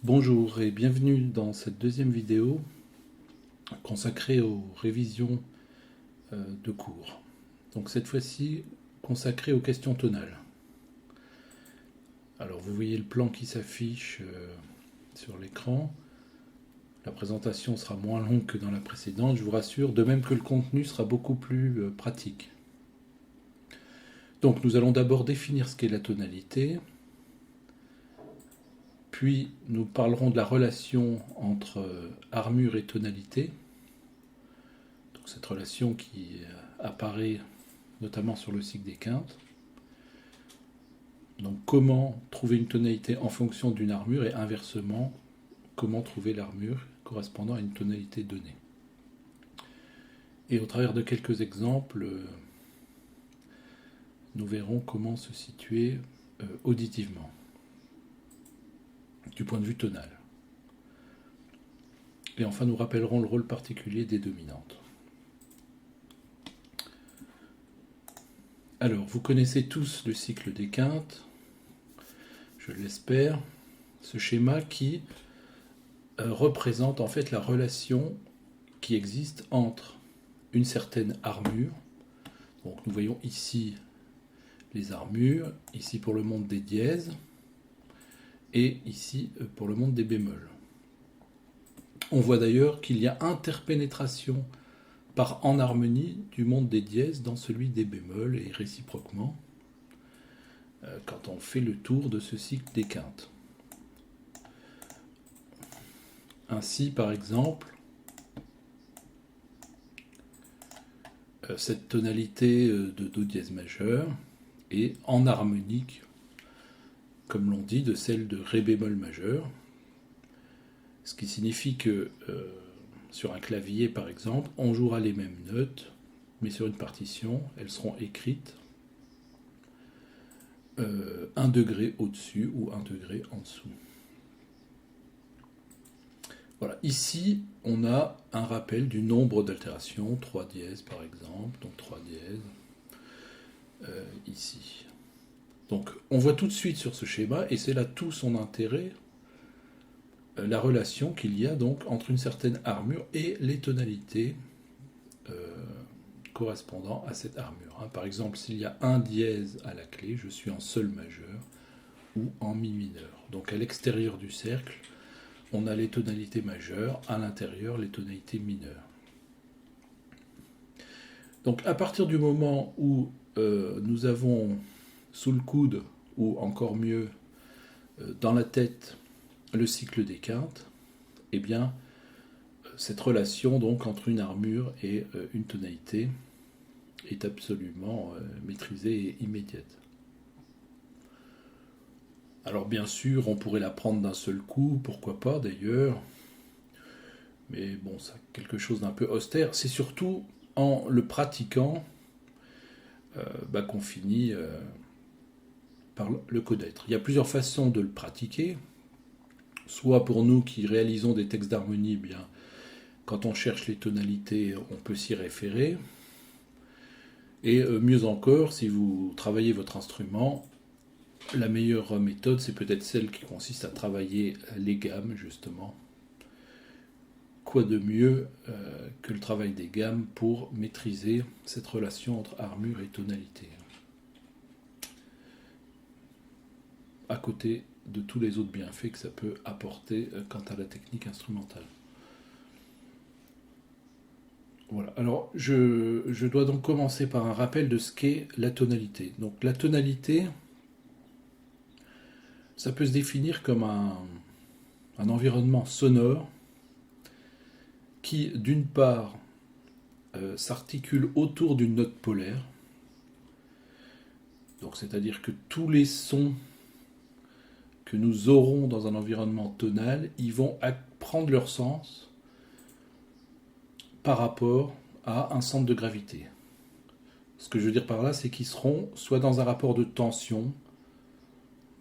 Bonjour et bienvenue dans cette deuxième vidéo consacrée aux révisions de cours. Donc cette fois-ci consacrée aux questions tonales. Alors vous voyez le plan qui s'affiche sur l'écran. La présentation sera moins longue que dans la précédente, je vous rassure, de même que le contenu sera beaucoup plus pratique. Donc nous allons d'abord définir ce qu'est la tonalité, puis nous parlerons de la relation entre armure et tonalité. Donc cette relation qui apparaît notamment sur le cycle des quintes. Donc comment trouver une tonalité en fonction d'une armure et inversement, comment trouver l'armure correspondant à une tonalité donnée. Et au travers de quelques exemples, nous verrons comment se situer auditivement, du point de vue tonal. Et enfin, nous rappellerons le rôle particulier des dominantes. Alors, vous connaissez tous le cycle des quintes, je l'espère, ce schéma qui représente en fait la relation qui existe entre une certaine armure. Donc nous voyons ici les armures, ici pour le monde des dièses, et ici pour le monde des bémols. On voit d'ailleurs qu'il y a interpénétration par enharmonie du monde des dièses dans celui des bémols et réciproquement quand on fait le tour de ce cycle des quintes. Ainsi, par exemple, cette tonalité de do dièse majeur est enharmonique, comme l'on dit, de celle de ré bémol majeur, ce qui signifie que sur un clavier, par exemple, on jouera les mêmes notes, mais sur une partition, elles seront écrites 1 degré au-dessus ou 1 degré en dessous. Voilà, ici, on a un rappel du nombre d'altérations, 3 dièses par exemple, donc 3 dièses, ici. Donc, on voit tout de suite sur ce schéma, et c'est là tout son intérêt, la relation qu'il y a donc entre une certaine armure et les tonalités correspondant à cette armure. Par exemple, s'il y a un dièse à la clé, je suis en sol majeur ou en mi mineur. Donc à l'extérieur du cercle, on a les tonalités majeures, à l'intérieur les tonalités mineures. Donc à partir du moment où nous avons sous le coude, ou encore mieux dans la tête, le cycle des quintes, eh bien cette relation donc entre une armure et une tonalité est absolument maîtrisée et immédiate. Alors bien sûr, on pourrait la prendre d'un seul coup, pourquoi pas d'ailleurs, mais bon, c'est quelque chose d'un peu austère. C'est surtout en le pratiquant qu'on finit par le connaître. Il y a plusieurs façons de le pratiquer. Soit pour nous qui réalisons des textes d'harmonie, bien, quand on cherche les tonalités, on peut s'y référer. Et mieux encore, si vous travaillez votre instrument, la meilleure méthode, c'est peut-être celle qui consiste à travailler les gammes, justement. Quoi de mieux que le travail des gammes pour maîtriser cette relation entre armure et tonalité, à côté de tous les autres bienfaits que ça peut apporter quant à la technique instrumentale. Voilà. Alors, je dois donc commencer par un rappel de ce qu'est la tonalité. Donc, la tonalité, ça peut se définir comme un environnement sonore qui, d'une part, s'articule autour d'une note polaire. Donc, c'est-à-dire que tous les sons que nous aurons dans un environnement tonal, ils vont prendre leur sens par rapport à un centre de gravité. Ce que je veux dire par là, c'est qu'ils seront soit dans un rapport de tension,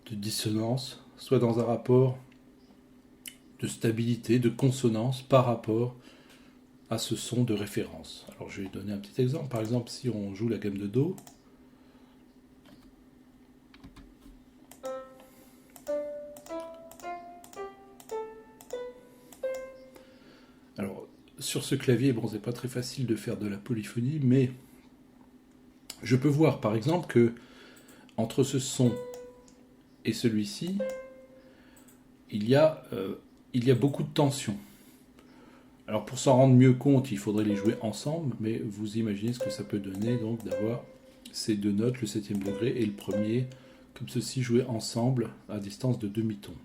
de dissonance, soit dans un rapport de stabilité, de consonance par rapport à ce son de référence. Alors je vais donner un petit exemple. Par exemple, si on joue la gamme de Do, Alors, sur ce clavier, bon, c'est pas très facile de faire de la polyphonie, mais je peux voir par exemple que entre ce son et celui-ci, il y a beaucoup de tension. Alors pour s'en rendre mieux compte, il faudrait les jouer ensemble, mais vous imaginez ce que ça peut donner donc d'avoir ces deux notes, le septième degré et le premier, comme ceci, joués ensemble à distance de demi-ton.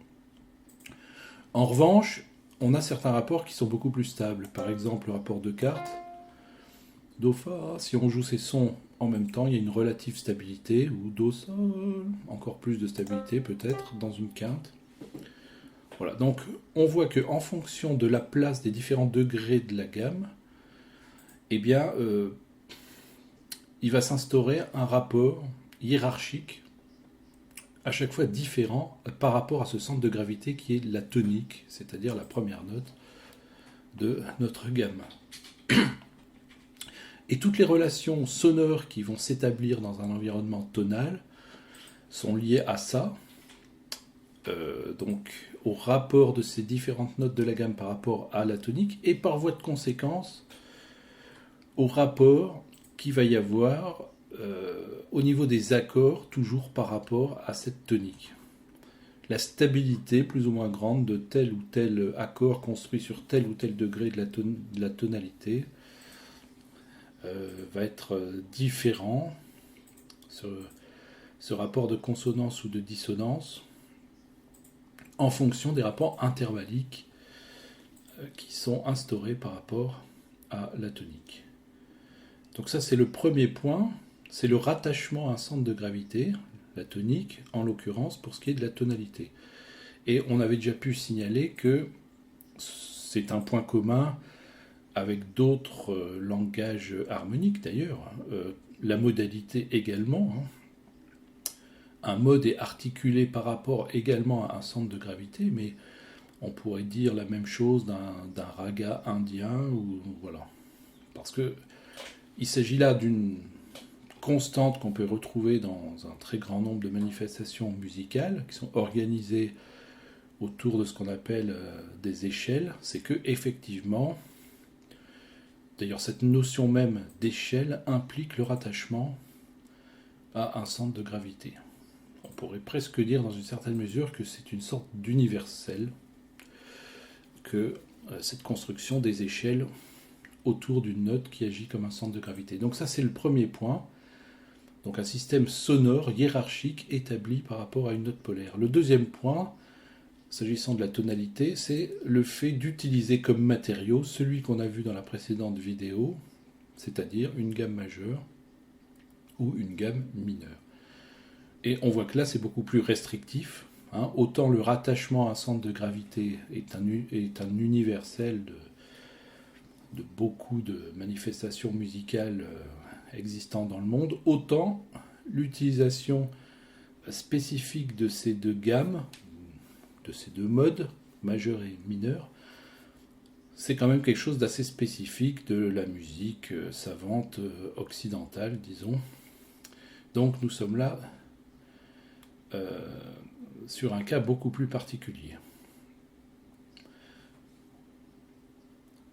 En revanche, on a certains rapports qui sont beaucoup plus stables. Par exemple, le rapport de quarte, Do, Fa, si on joue ces sons en même temps, il y a une relative stabilité, ou Do, Sol, encore plus de stabilité peut-être dans une quinte. Voilà, donc on voit qu'en fonction de la place des différents degrés de la gamme, eh bien, il va s'instaurer un rapport hiérarchique à chaque fois différent par rapport à ce centre de gravité qui est la tonique, c'est-à-dire la première note de notre gamme. Et toutes les relations sonores qui vont s'établir dans un environnement tonal sont liées à ça, donc au rapport de ces différentes notes de la gamme par rapport à la tonique, et par voie de conséquence au rapport qu'il va y avoir au niveau des accords, toujours par rapport à cette tonique. La stabilité plus ou moins grande de tel ou tel accord construit sur tel ou tel degré de la tonalité va être différent. Ce rapport de consonance ou de dissonance en fonction des rapports intervalliques qui sont instaurés par rapport à la tonique. Donc ça, c'est le premier point, c'est le rattachement à un centre de gravité, la tonique en l'occurrence, pour ce qui est de la tonalité. Et on avait déjà pu signaler que c'est un point commun avec d'autres langages harmoniques d'ailleurs, la modalité également. Un mode est articulé par rapport également à un centre de gravité, mais on pourrait dire la même chose d'un raga indien, ou voilà. Parce que il s'agit là d'une constante qu'on peut retrouver dans un très grand nombre de manifestations musicales qui sont organisées autour de ce qu'on appelle des échelles. C'est que effectivement, d'ailleurs cette notion même d'échelle implique le rattachement à un centre de gravité. On pourrait presque dire dans une certaine mesure que c'est une sorte d'universel que cette construction des échelles autour d'une note qui agit comme un centre de gravité. Donc ça, c'est le premier point. Donc un système sonore hiérarchique établi par rapport à une note polaire. Le deuxième point, s'agissant de la tonalité, c'est le fait d'utiliser comme matériau celui qu'on a vu dans la précédente vidéo, c'est-à-dire une gamme majeure ou une gamme mineure. Et on voit que là, c'est beaucoup plus restrictif. Autant le rattachement à un centre de gravité est un universel de beaucoup de manifestations musicales existant dans le monde, autant l'utilisation spécifique de ces deux gammes, de ces deux modes, majeur et mineur, c'est quand même quelque chose d'assez spécifique de la musique savante occidentale, disons. Donc nous sommes là sur un cas beaucoup plus particulier.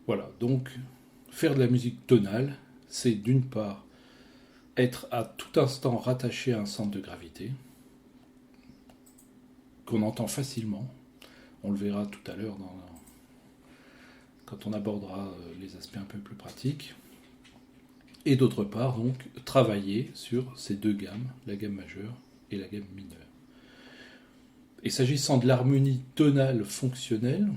Voilà, donc faire de la musique tonale, c'est d'une part être à tout instant rattaché à un centre de gravité, qu'on entend facilement, on le verra tout à l'heure quand on abordera les aspects un peu plus pratiques, et d'autre part donc travailler sur ces deux gammes, la gamme majeure et la gamme mineure. Et s'agissant de l'harmonie tonale fonctionnelle,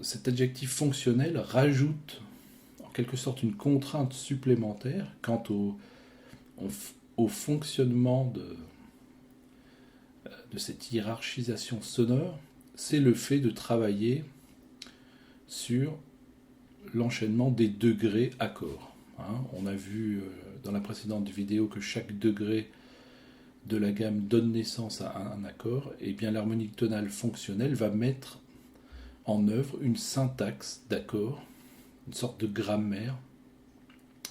cet adjectif fonctionnel rajoute en quelque sorte une contrainte supplémentaire quant au fonctionnement de cette hiérarchisation sonore, c'est le fait de travailler sur l'enchaînement des degrés accords. On a vu dans la précédente vidéo que chaque degré de la gamme donne naissance à un accord, et bien l'harmonique tonale fonctionnelle va mettre en œuvre une syntaxe d'accords, une sorte de grammaire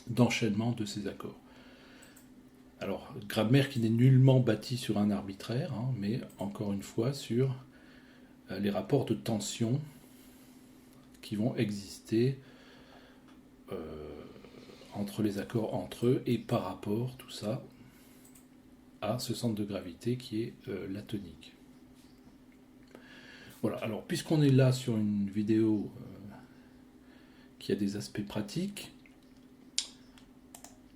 d'enchaînement de ces accords. Alors, grammaire qui n'est nullement bâtie sur un arbitraire, mais encore une fois sur les rapports de tension qui vont exister entre les accords entre eux et par rapport, tout ça, à ce centre de gravité qui est la tonique. Voilà, alors puisqu'on est là sur une vidéo qui a des aspects pratiques,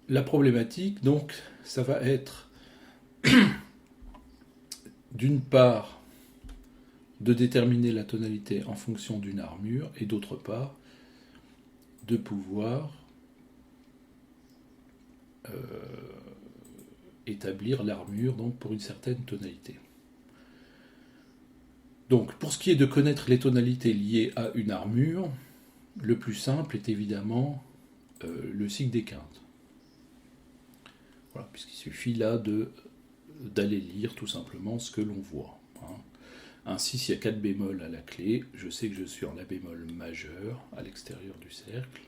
la problématique, donc, ça va être d'une part de déterminer la tonalité en fonction d'une armure et d'autre part de pouvoir établir l'armure donc pour une certaine tonalité. Donc pour ce qui est de connaître les tonalités liées à une armure, le plus simple est évidemment le cycle des quintes. Voilà, puisqu'il suffit là d'aller lire tout simplement ce que l'on voit. Hein. Ainsi, s'il y a 4 bémols à la clé, je sais que je suis en La bémol majeur à l'extérieur du cercle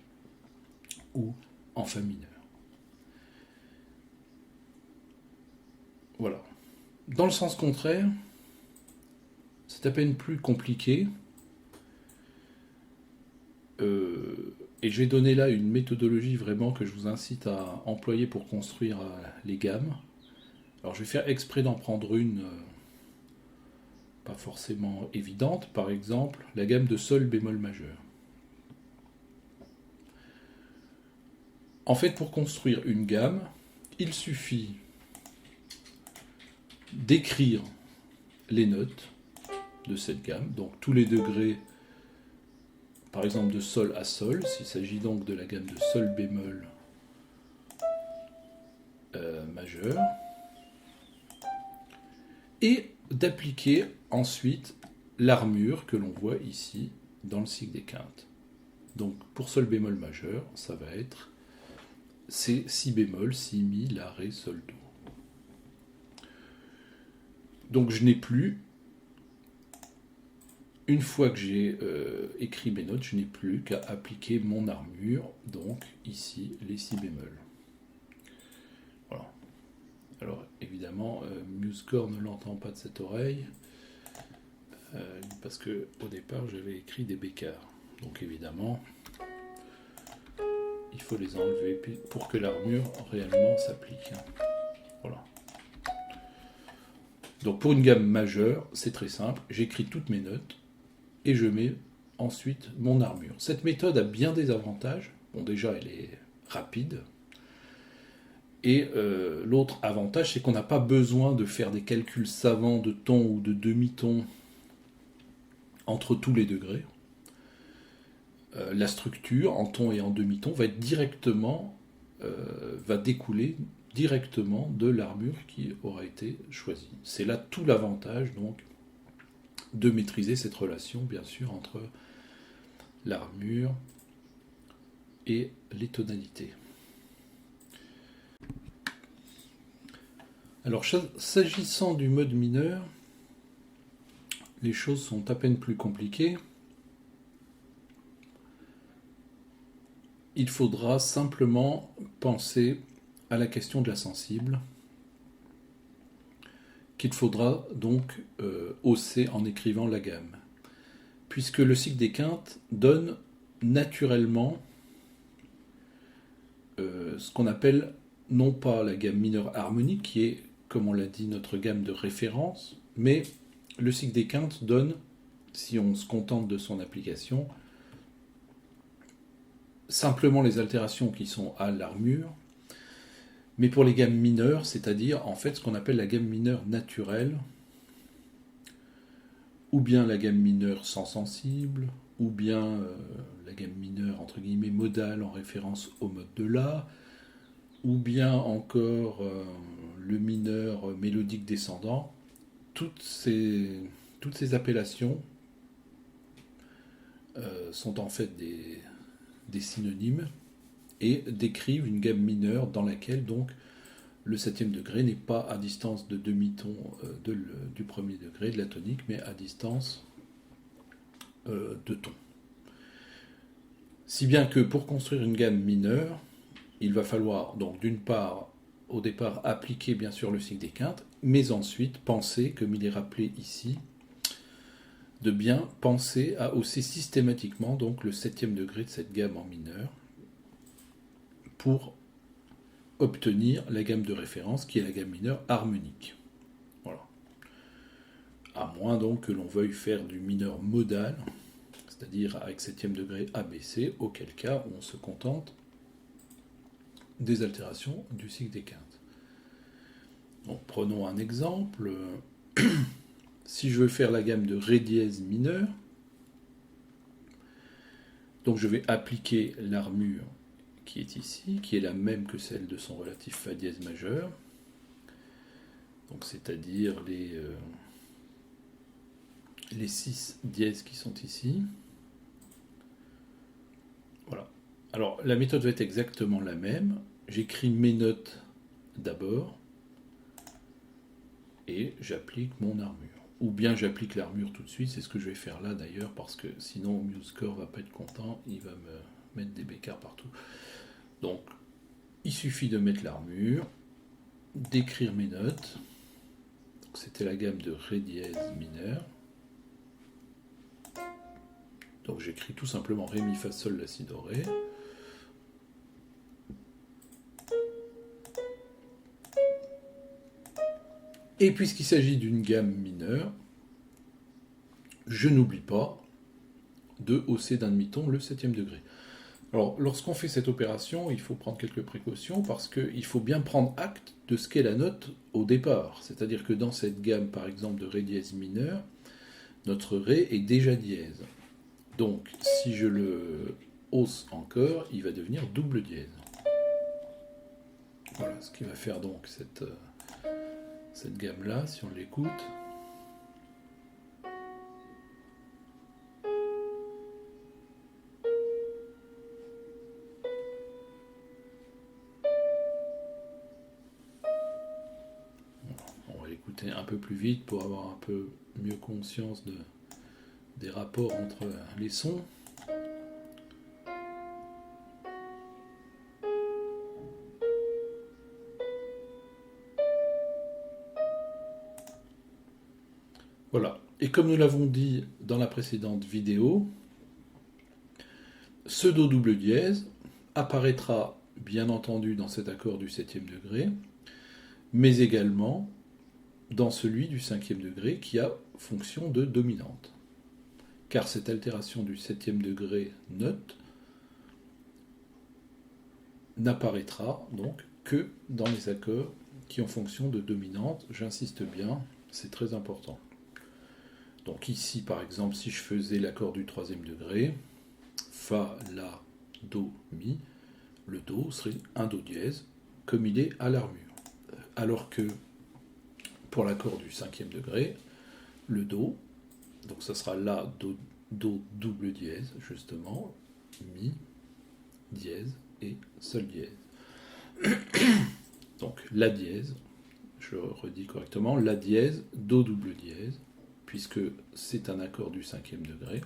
ou en Fa mineur. Voilà. Dans le sens contraire, c'est à peine plus compliqué. Et je vais donner là une méthodologie vraiment que je vous incite à employer pour construire les gammes. Alors je vais faire exprès d'en prendre une pas forcément évidente, par exemple la gamme de Sol bémol majeur. En fait, pour construire une gamme, il suffit d'écrire les notes de cette gamme, donc tous les degrés, par exemple de Sol à Sol, s'il s'agit donc de la gamme de Sol bémol majeur, et d'appliquer ensuite l'armure que l'on voit ici dans le cycle des quintes. Donc pour Sol bémol majeur, ça va être C, Si bémol, Si, Mi, La, Ré, Sol, Do. Donc je n'ai plus, une fois que j'ai écrit mes notes, je n'ai plus qu'à appliquer mon armure, donc ici les Si bémol. Voilà. Alors évidemment, MuseScore ne l'entend pas de cette oreille, parce que au départ j'avais écrit des bécards. Donc évidemment, il faut les enlever pour que l'armure réellement s'applique. Voilà. Donc pour une gamme majeure, c'est très simple, j'écris toutes mes notes et je mets ensuite mon armure. Cette méthode a bien des avantages. Bon, déjà elle est rapide. Et l'autre avantage, c'est qu'on n'a pas besoin de faire des calculs savants de ton ou de demi-ton entre tous les degrés. La structure en ton et en demi-ton va découler directement de l'armure qui aura été choisie. C'est là tout l'avantage donc de maîtriser cette relation, bien sûr, entre l'armure et les tonalités. Alors, s'agissant du mode mineur, les choses sont à peine plus compliquées. Il faudra simplement penser à la question de la sensible, qu'il faudra donc hausser en écrivant la gamme. Puisque le cycle des quintes donne naturellement ce qu'on appelle non pas la gamme mineure harmonique, qui est, comme on l'a dit, notre gamme de référence, mais le cycle des quintes donne, si on se contente de son application, simplement les altérations qui sont à l'armure, mais pour les gammes mineures, c'est-à-dire en fait ce qu'on appelle la gamme mineure naturelle, ou bien la gamme mineure sans sensible, ou bien la gamme mineure entre guillemets modale en référence au mode de La, ou bien encore le mineur mélodique descendant. Toutes ces appellations sont en fait des synonymes et décrivent une gamme mineure dans laquelle donc le septième degré n'est pas à distance de demi-ton du premier degré de la tonique, mais à distance de ton. Si bien que pour construire une gamme mineure, il va falloir donc d'une part, au départ, appliquer bien sûr le cycle des quintes, mais ensuite penser, comme il est rappelé ici, de bien penser à hausser systématiquement donc le 7e degré de cette gamme en mineur pour obtenir la gamme de référence qui est la gamme mineure harmonique. Voilà. À moins donc que l'on veuille faire du mineur modal, c'est-à-dire avec 7e degré ABC, auquel cas on se contente des altérations du cycle des quintes. Donc, prenons un exemple. Si je veux faire la gamme de Ré dièse mineur, donc je vais appliquer l'armure qui est ici, qui est la même que celle de son relatif Fa dièse majeur, donc c'est-à-dire les 6 dièses qui sont ici. Voilà. Alors la méthode va être exactement la même. J'écris mes notes d'abord et j'applique mon armure. Ou bien j'applique l'armure tout de suite, c'est ce que je vais faire là d'ailleurs, parce que sinon MuseScore va pas être content, il va me mettre des bécards partout. Donc, il suffit de mettre l'armure, d'écrire mes notes. C'était la gamme de Ré dièse mineur. Donc j'écris tout simplement Ré, Mi, Fa, Sol, La, Si, Do, Ré. Et puisqu'il s'agit d'une gamme mineure, je n'oublie pas de hausser d'un demi-ton le 7e degré. Alors, lorsqu'on fait cette opération, il faut prendre quelques précautions parce qu'il faut bien prendre acte de ce qu'est la note au départ. C'est-à-dire que dans cette gamme, par exemple, de Ré dièse mineur, notre Ré est déjà dièse. Donc, si je le hausse encore, il va devenir double dièse. Voilà ce qui va faire donc cette gamme-là, si on l'écoute. On va l'écouter un peu plus vite pour avoir un peu mieux conscience des rapports entre les sons. Voilà. Et comme nous l'avons dit dans la précédente vidéo, ce Do double dièse apparaîtra bien entendu dans cet accord du 7e degré, mais également dans celui du 5e degré qui a fonction de dominante. Car cette altération du 7e degré note n'apparaîtra donc que dans les accords qui ont fonction de dominante. J'insiste bien, c'est très important. Donc ici, par exemple, si je faisais l'accord du 3e degré, Fa, La, Do, Mi, le Do serait un Do dièse, comme il est à l'armure. Alors que pour l'accord du 5e degré, le Do, donc ça sera La, Do, Do double dièse, justement, Mi, dièse et Sol dièse. Donc La dièse, je redis correctement, La dièse, Do double dièse, puisque c'est un accord du 5e degré,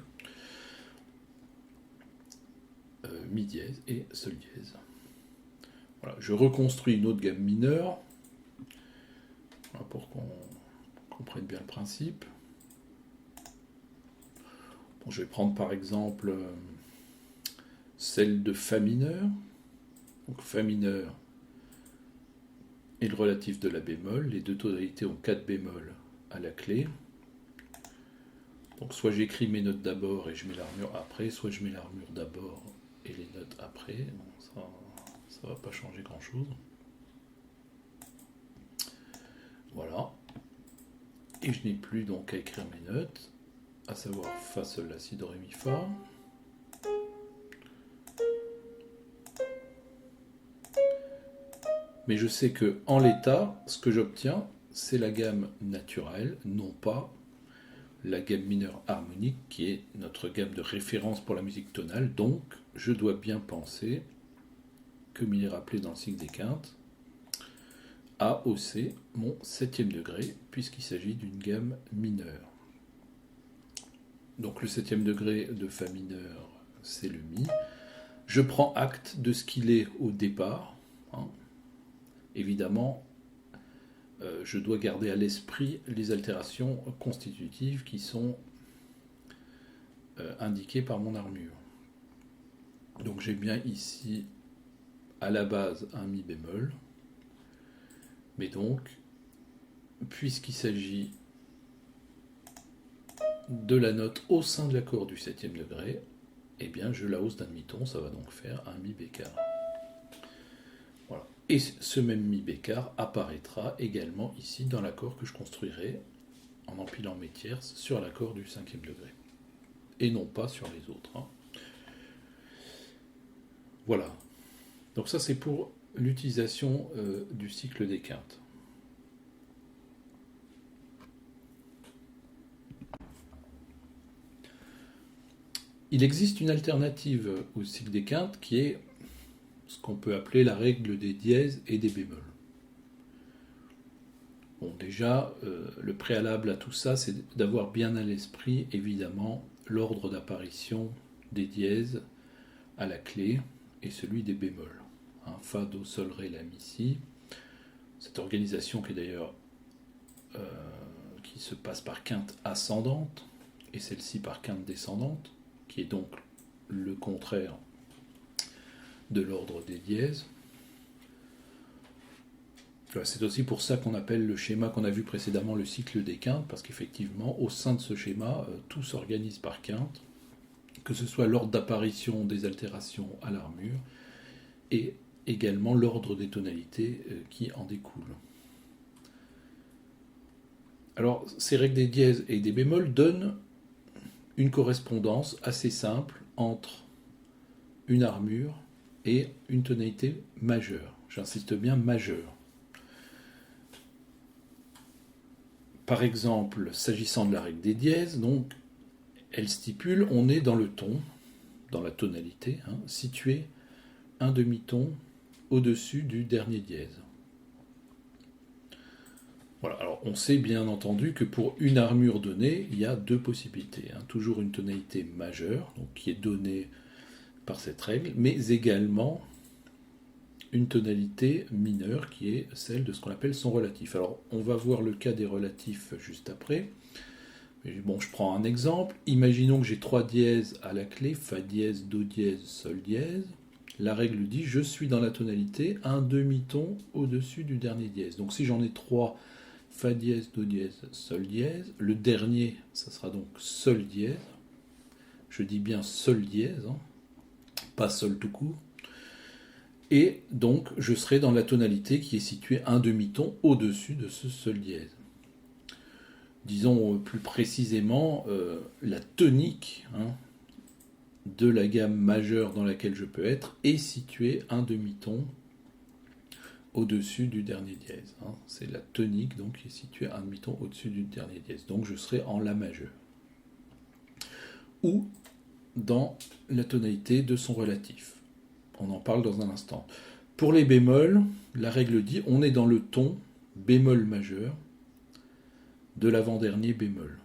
Mi dièse et Sol dièse. Voilà, je reconstruis une autre gamme mineure pour qu'on comprenne bien le principe. Bon, je vais prendre par exemple celle de Fa mineur. Donc Fa mineur est le relatif de La bémol. Les deux tonalités ont 4 bémol à la clé. Donc soit j'écris mes notes d'abord et je mets l'armure après, soit je mets l'armure d'abord et les notes après. Bon, ça va pas changer grand chose. Voilà. Et je n'ai plus donc à écrire mes notes, à savoir Fa, Sol, La, Si, Do, Ré, Mi, Fa. Mais je sais que en l'état, ce que j'obtiens, c'est la gamme naturelle, non pas la gamme mineure harmonique, qui est notre gamme de référence pour la musique tonale. Donc, je dois bien penser, comme il est rappelé dans le cycle des quintes, à hausser mon 7e degré, puisqu'il s'agit d'une gamme mineure. Donc le 7e degré de Fa mineur, c'est le Mi. Je prends acte de ce qu'il est au départ. Évidemment, je dois garder à l'esprit les altérations constitutives qui sont indiqué par mon armure. Donc j'ai bien ici à la base un mi bémol, mais donc puisqu'il s'agit de la note au sein de l'accord du 7e degré, eh bien je la hausse d'un demi-ton, ça va donc faire un mi bécard. Voilà. Et ce même mi bécard apparaîtra également ici dans l'accord que je construirai en empilant mes tierces sur l'accord du 5e degré. Et non pas sur les autres. Voilà. Donc ça c'est pour l'utilisation du cycle des quintes. Il existe une alternative au cycle des quintes qui est ce qu'on peut appeler la règle des dièses et des bémols. Bon, déjà, le préalable à tout ça, c'est d'avoir bien à l'esprit, évidemment, l'ordre d'apparition des dièses à la clé et celui des bémols. Fa, Do, Sol, Ré, La, Mi, Si. Cette organisation qui est d'ailleurs qui se passe par quinte ascendante et celle-ci par quinte descendante, qui est donc le contraire de l'ordre des dièses. C'est aussi pour ça qu'on appelle le schéma qu'on a vu précédemment le cycle des quintes, parce qu'effectivement, au sein de ce schéma, tout s'organise par quinte, que ce soit l'ordre d'apparition des altérations à l'armure, et également l'ordre des tonalités qui en découlent. Alors, ces règles des dièses et des bémols donnent une correspondance assez simple entre une armure et une tonalité majeure. J'insiste bien, majeure. Par exemple, s'agissant de la règle des dièses, donc, elle stipule, on est dans le ton, dans la tonalité, situé un demi-ton au-dessus du dernier dièse. Voilà, alors on sait bien entendu que pour une armure donnée, il y a deux possibilités. Toujours une tonalité majeure, donc qui est donnée par cette règle, mais également une tonalité mineure qui est celle de ce qu'on appelle son relatif. Alors on va voir le cas des relatifs juste après. Mais bon, je prends un exemple. Imaginons que j'ai 3 dièses à la clé, Fa dièse, Do dièse, Sol dièse. La règle dit je suis dans la tonalité un demi-ton au-dessus du dernier dièse. Donc si j'en ai 3, Fa dièse, Do dièse, Sol dièse, le dernier, ça sera donc Sol dièse. Je dis bien Sol dièse, pas Sol tout court. Et donc je serai dans la tonalité qui est située un demi-ton au-dessus de ce Sol dièse. Disons plus précisément la tonique de la gamme majeure dans laquelle je peux être est située un demi-ton au-dessus du dernier dièse. C'est la tonique donc qui est située un demi-ton au-dessus du dernier dièse. Donc je serai en La majeur. Ou dans la tonalité de son relatif. On en parle dans un instant. Pour les bémols, la règle dit on est dans le ton bémol majeur de l'avant-dernier bémol.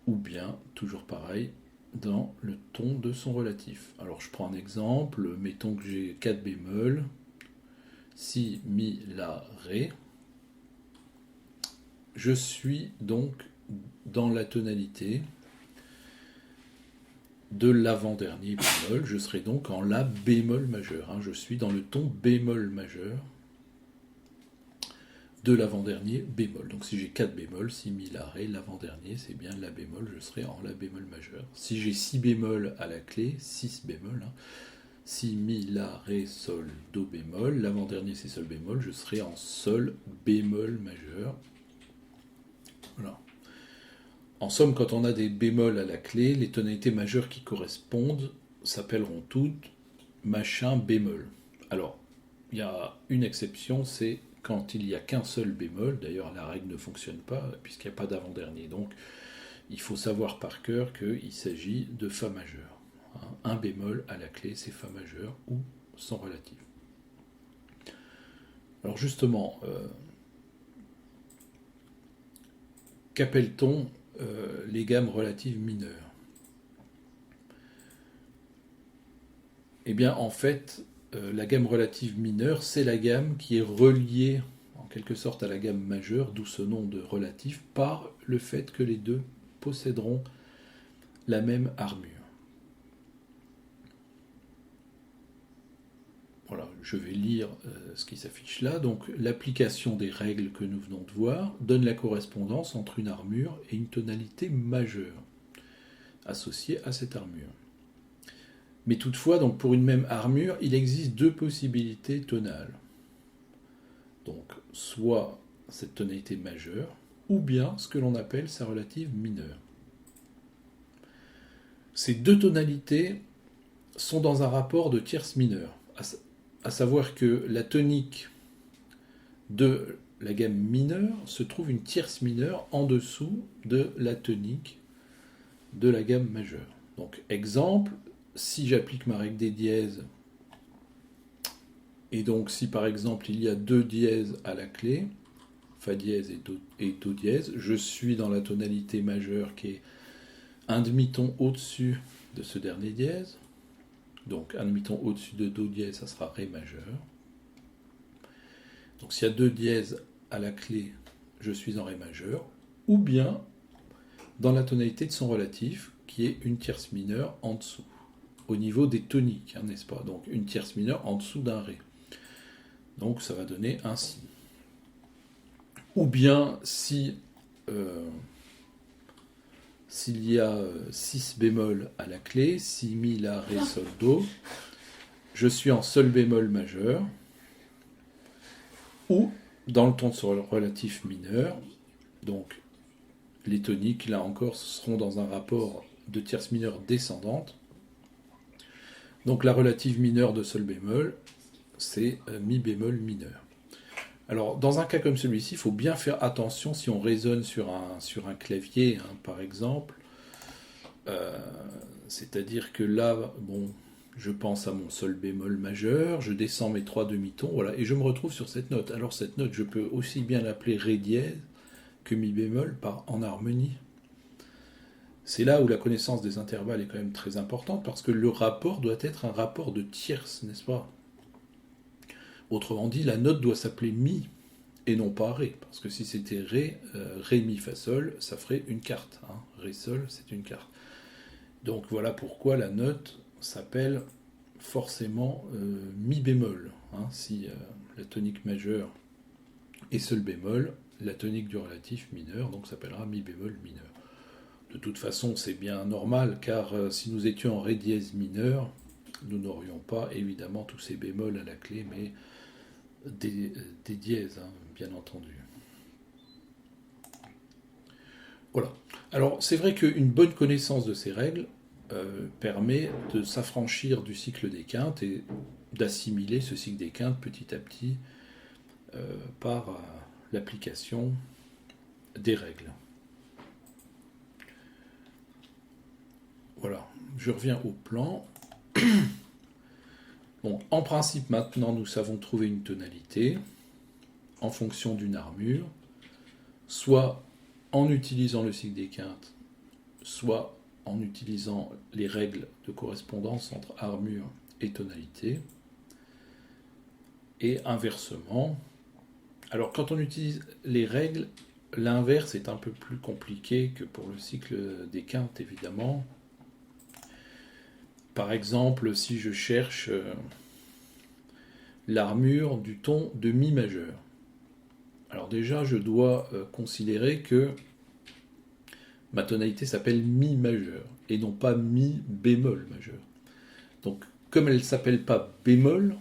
Ou bien, toujours pareil, dans le ton de son relatif. Alors je prends un exemple, mettons que j'ai 4 bémols, Si, Mi, La, Ré. Je suis donc dans la tonalité de l'avant-dernier bémol, je serai donc en La bémol majeur. Je suis dans le ton bémol majeur de l'avant-dernier bémol. Donc si j'ai 4 bémols, Si, Mi, La, Ré, l'avant-dernier, c'est bien La bémol, je serai en La bémol majeur. Si j'ai 6 bémols à la clé, 6 bémols, Si, Mi, La, Ré, Sol, Do bémol, l'avant-dernier c'est Sol bémol, je serai en Sol bémol majeur. Voilà. En somme, quand on a des bémols à la clé, les tonalités majeures qui correspondent s'appelleront toutes machin bémol. Alors, il y a une exception, c'est quand il n'y a qu'un seul bémol. D'ailleurs, la règle ne fonctionne pas puisqu'il n'y a pas d'avant-dernier. Donc, il faut savoir par cœur qu'il s'agit de Fa majeur. Un bémol à la clé, c'est Fa majeur ou son relatif. Alors justement, qu'appelle-t-on les gammes relatives mineures? Eh bien, en fait, la gamme relative mineure, c'est la gamme qui est reliée en quelque sorte à la gamme majeure, d'où ce nom de relatif, par le fait que les deux posséderont la même armure. Voilà, je vais lire ce qui s'affiche là. Donc, l'application des règles que nous venons de voir donne la correspondance entre une armure et une tonalité majeure associée à cette armure. Mais toutefois, donc pour une même armure, il existe deux possibilités tonales. Donc, soit cette tonalité majeure, ou bien ce que l'on appelle sa relative mineure. Ces deux tonalités sont dans un rapport de tierce mineure, à savoir que la tonique de la gamme mineure se trouve une tierce mineure en dessous de la tonique de la gamme majeure. Donc, exemple, si j'applique ma règle des dièses, et donc si par exemple il y a deux dièses à la clé, Fa dièse et Do dièse, je suis dans la tonalité majeure qui est un demi-ton au-dessus de ce dernier dièse. Donc un demi-ton au-dessus de Do dièse, ça sera Ré majeur. Donc s'il y a deux dièses à la clé, je suis en Ré majeur, ou bien dans la tonalité de son relatif, qui est une tierce mineure en dessous, au niveau des toniques, hein, n'est-ce pas? Donc une tierce mineure en dessous d'un Ré. Donc ça va donner ainsi. Ou bien si s'il y a 6 bémol à la clé, Si, Mi, La, Ré, Sol, Do, je suis en Sol bémol majeur, ou dans le ton de son relatif mineur, donc les toniques, là encore, seront dans un rapport de tierce mineure descendante. Donc la relative mineure de Sol bémol, c'est Mi bémol mineur. Alors, dans un cas comme celui-ci, il faut bien faire attention si on résonne sur un clavier, hein, par exemple. C'est-à-dire que là, bon, je pense à mon Sol bémol majeur, je descends mes trois demi-tons, voilà, et je me retrouve sur cette note. Alors cette note, je peux aussi bien l'appeler Ré dièse que Mi bémol en harmonie. C'est là où la connaissance des intervalles est quand même très importante, parce que le rapport doit être un rapport de tierces, n'est-ce pas? Autrement dit, la note doit s'appeler Mi et non pas Ré, parce que si c'était Ré, Ré, Mi, Fa, Sol, ça ferait une quarte. Hein. Ré, Sol, c'est une quarte. Donc voilà pourquoi la note s'appelle forcément Mi bémol. Hein. Si la tonique majeure est Sol bémol, la tonique du relatif mineur donc s'appellera Mi bémol mineur. De toute façon, c'est bien normal, car si nous étions en Ré dièse mineur, nous n'aurions pas évidemment tous ces bémols à la clé, mais des dièses, hein, bien entendu. Voilà. Alors, c'est vrai qu'une bonne connaissance de ces règles permet de s'affranchir du cycle des quintes et d'assimiler ce cycle des quintes petit à petit par l'application des règles. Voilà, je reviens au plan. Donc, en principe, maintenant, nous savons trouver une tonalité en fonction d'une armure, soit en utilisant le cycle des quintes, soit en utilisant les règles de correspondance entre armure et tonalité, et inversement. Alors, quand on utilise les règles, l'inverse est un peu plus compliqué que pour le cycle des quintes, évidemment. Par exemple, si je cherche l'armure du ton de Mi majeur. Alors déjà, je dois considérer que ma tonalité s'appelle Mi majeur et non pas Mi bémol majeur. Donc, comme elle ne s'appelle pas bémol,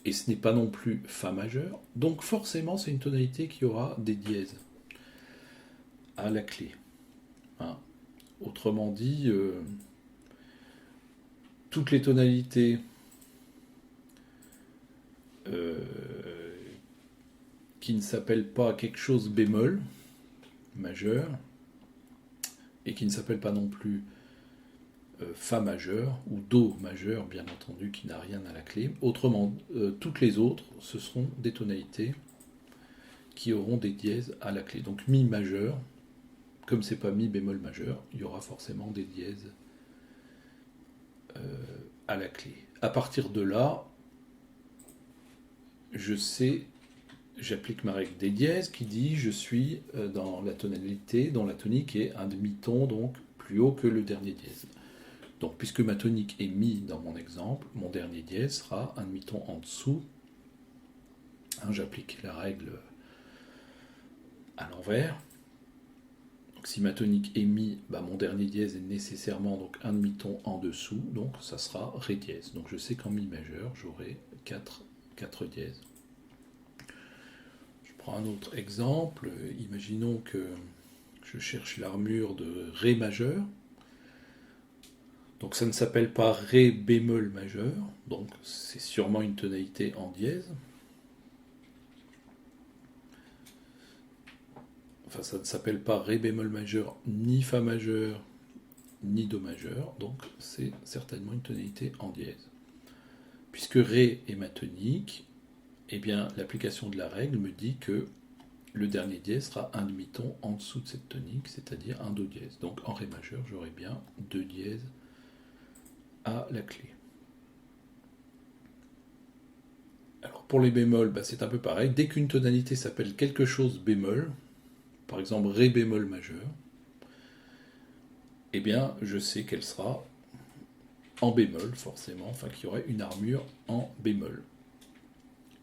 et ce n'est pas non plus Fa majeur, donc forcément c'est une tonalité qui aura des dièses à la clé. Hein. Autrement dit, toutes les tonalités qui ne s'appellent pas quelque chose bémol majeur et qui ne s'appelle pas non plus Fa majeur ou Do majeur, bien entendu, qui n'a rien à la clé. Autrement, toutes les autres, ce seront des tonalités qui auront des dièses à la clé. Donc Mi majeur, comme c'est pas Mi bémol majeur, il y aura forcément des dièses à la clé. À partir de là, je sais j'applique ma règle des dièses qui dit je suis dans la tonalité dont la tonique est un demi-ton donc plus haut que le dernier dièse. Donc puisque ma tonique est mi dans mon exemple, mon dernier dièse sera un demi-ton en dessous. J'applique la règle à l'envers. Donc si ma tonique est mi, mon dernier dièse est nécessairement donc un demi-ton en dessous, donc ça sera ré dièse. Donc je sais qu'en mi majeur, j'aurai 4 dièses. Je prends un autre exemple. Imaginons que je cherche l'armure de ré majeur. Donc ça ne s'appelle pas ré bémol majeur, donc c'est sûrement une tonalité en dièse. Enfin, ça ne s'appelle pas ré bémol majeur, ni fa majeur, ni do majeur, donc c'est certainement une tonalité en dièse. Puisque ré est ma tonique, eh bien l'application de la règle me dit que le dernier dièse sera un demi-ton en dessous de cette tonique, c'est-à-dire un do dièse. Donc en ré majeur, j'aurai bien 2 dièses à la clé. Alors pour les bémols, c'est un peu pareil. Dès qu'une tonalité s'appelle quelque chose bémol, par exemple ré bémol majeur, eh bien je sais qu'elle sera en bémol forcément, enfin qu'il y aurait une armure en bémol.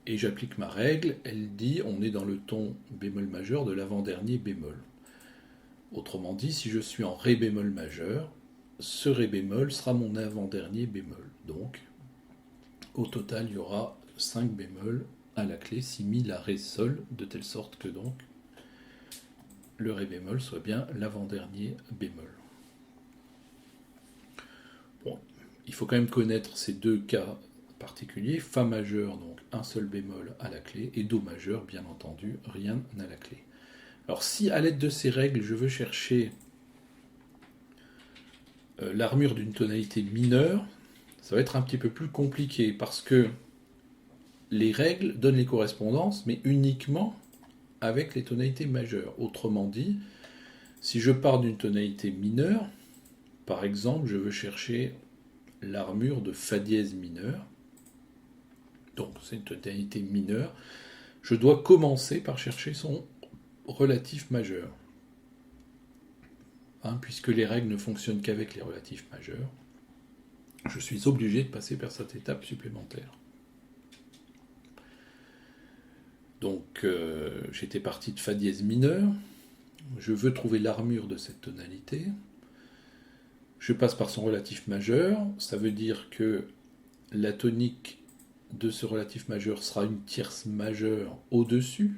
Et j'applique ma règle, elle dit on est dans le ton bémol majeur de l'avant-dernier bémol. Autrement dit, si je suis en ré bémol majeur, ce ré bémol sera mon avant-dernier bémol. Donc, au total, il y aura 5 bémols à la clé, si mi, la, ré, sol, de telle sorte que donc le ré bémol soit bien l'avant-dernier bémol. Bon, il faut quand même connaître ces deux cas particuliers. Fa majeur, donc un seul bémol à la clé, et do majeur, bien entendu, rien à la clé. Alors si à l'aide de ces règles, je veux chercher l'armure d'une tonalité mineure, ça va être un petit peu plus compliqué parce que les règles donnent les correspondances, mais uniquement avec les tonalités majeures. Autrement dit, si je pars d'une tonalité mineure, par exemple, je veux chercher l'armure de fa dièse mineur, donc c'est une tonalité mineure, je dois commencer par chercher son relatif majeur. Puisque les règles ne fonctionnent qu'avec les relatifs majeurs, je suis obligé de passer par cette étape supplémentaire. Donc j'étais parti de fa dièse mineur, je veux trouver l'armure de cette tonalité, je passe par son relatif majeur, ça veut dire que la tonique de ce relatif majeur sera une tierce majeure au-dessus,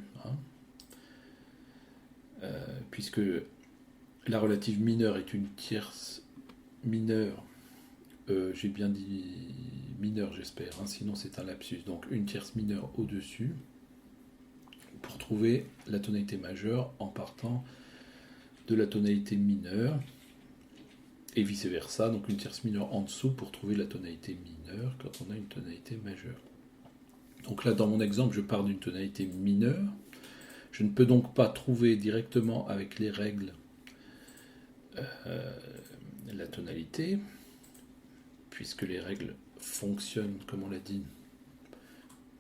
puisque la relative mineure est une tierce mineure, j'ai bien dit mineure j'espère, sinon c'est un lapsus, donc une tierce mineure au-dessus, pour trouver la tonalité majeure en partant de la tonalité mineure, et vice versa, donc une tierce mineure en dessous pour trouver la tonalité mineure quand on a une tonalité majeure. Donc là dans mon exemple je pars d'une tonalité mineure, je ne peux donc pas trouver directement avec les règles la tonalité, puisque les règles fonctionnent, comme on l'a dit,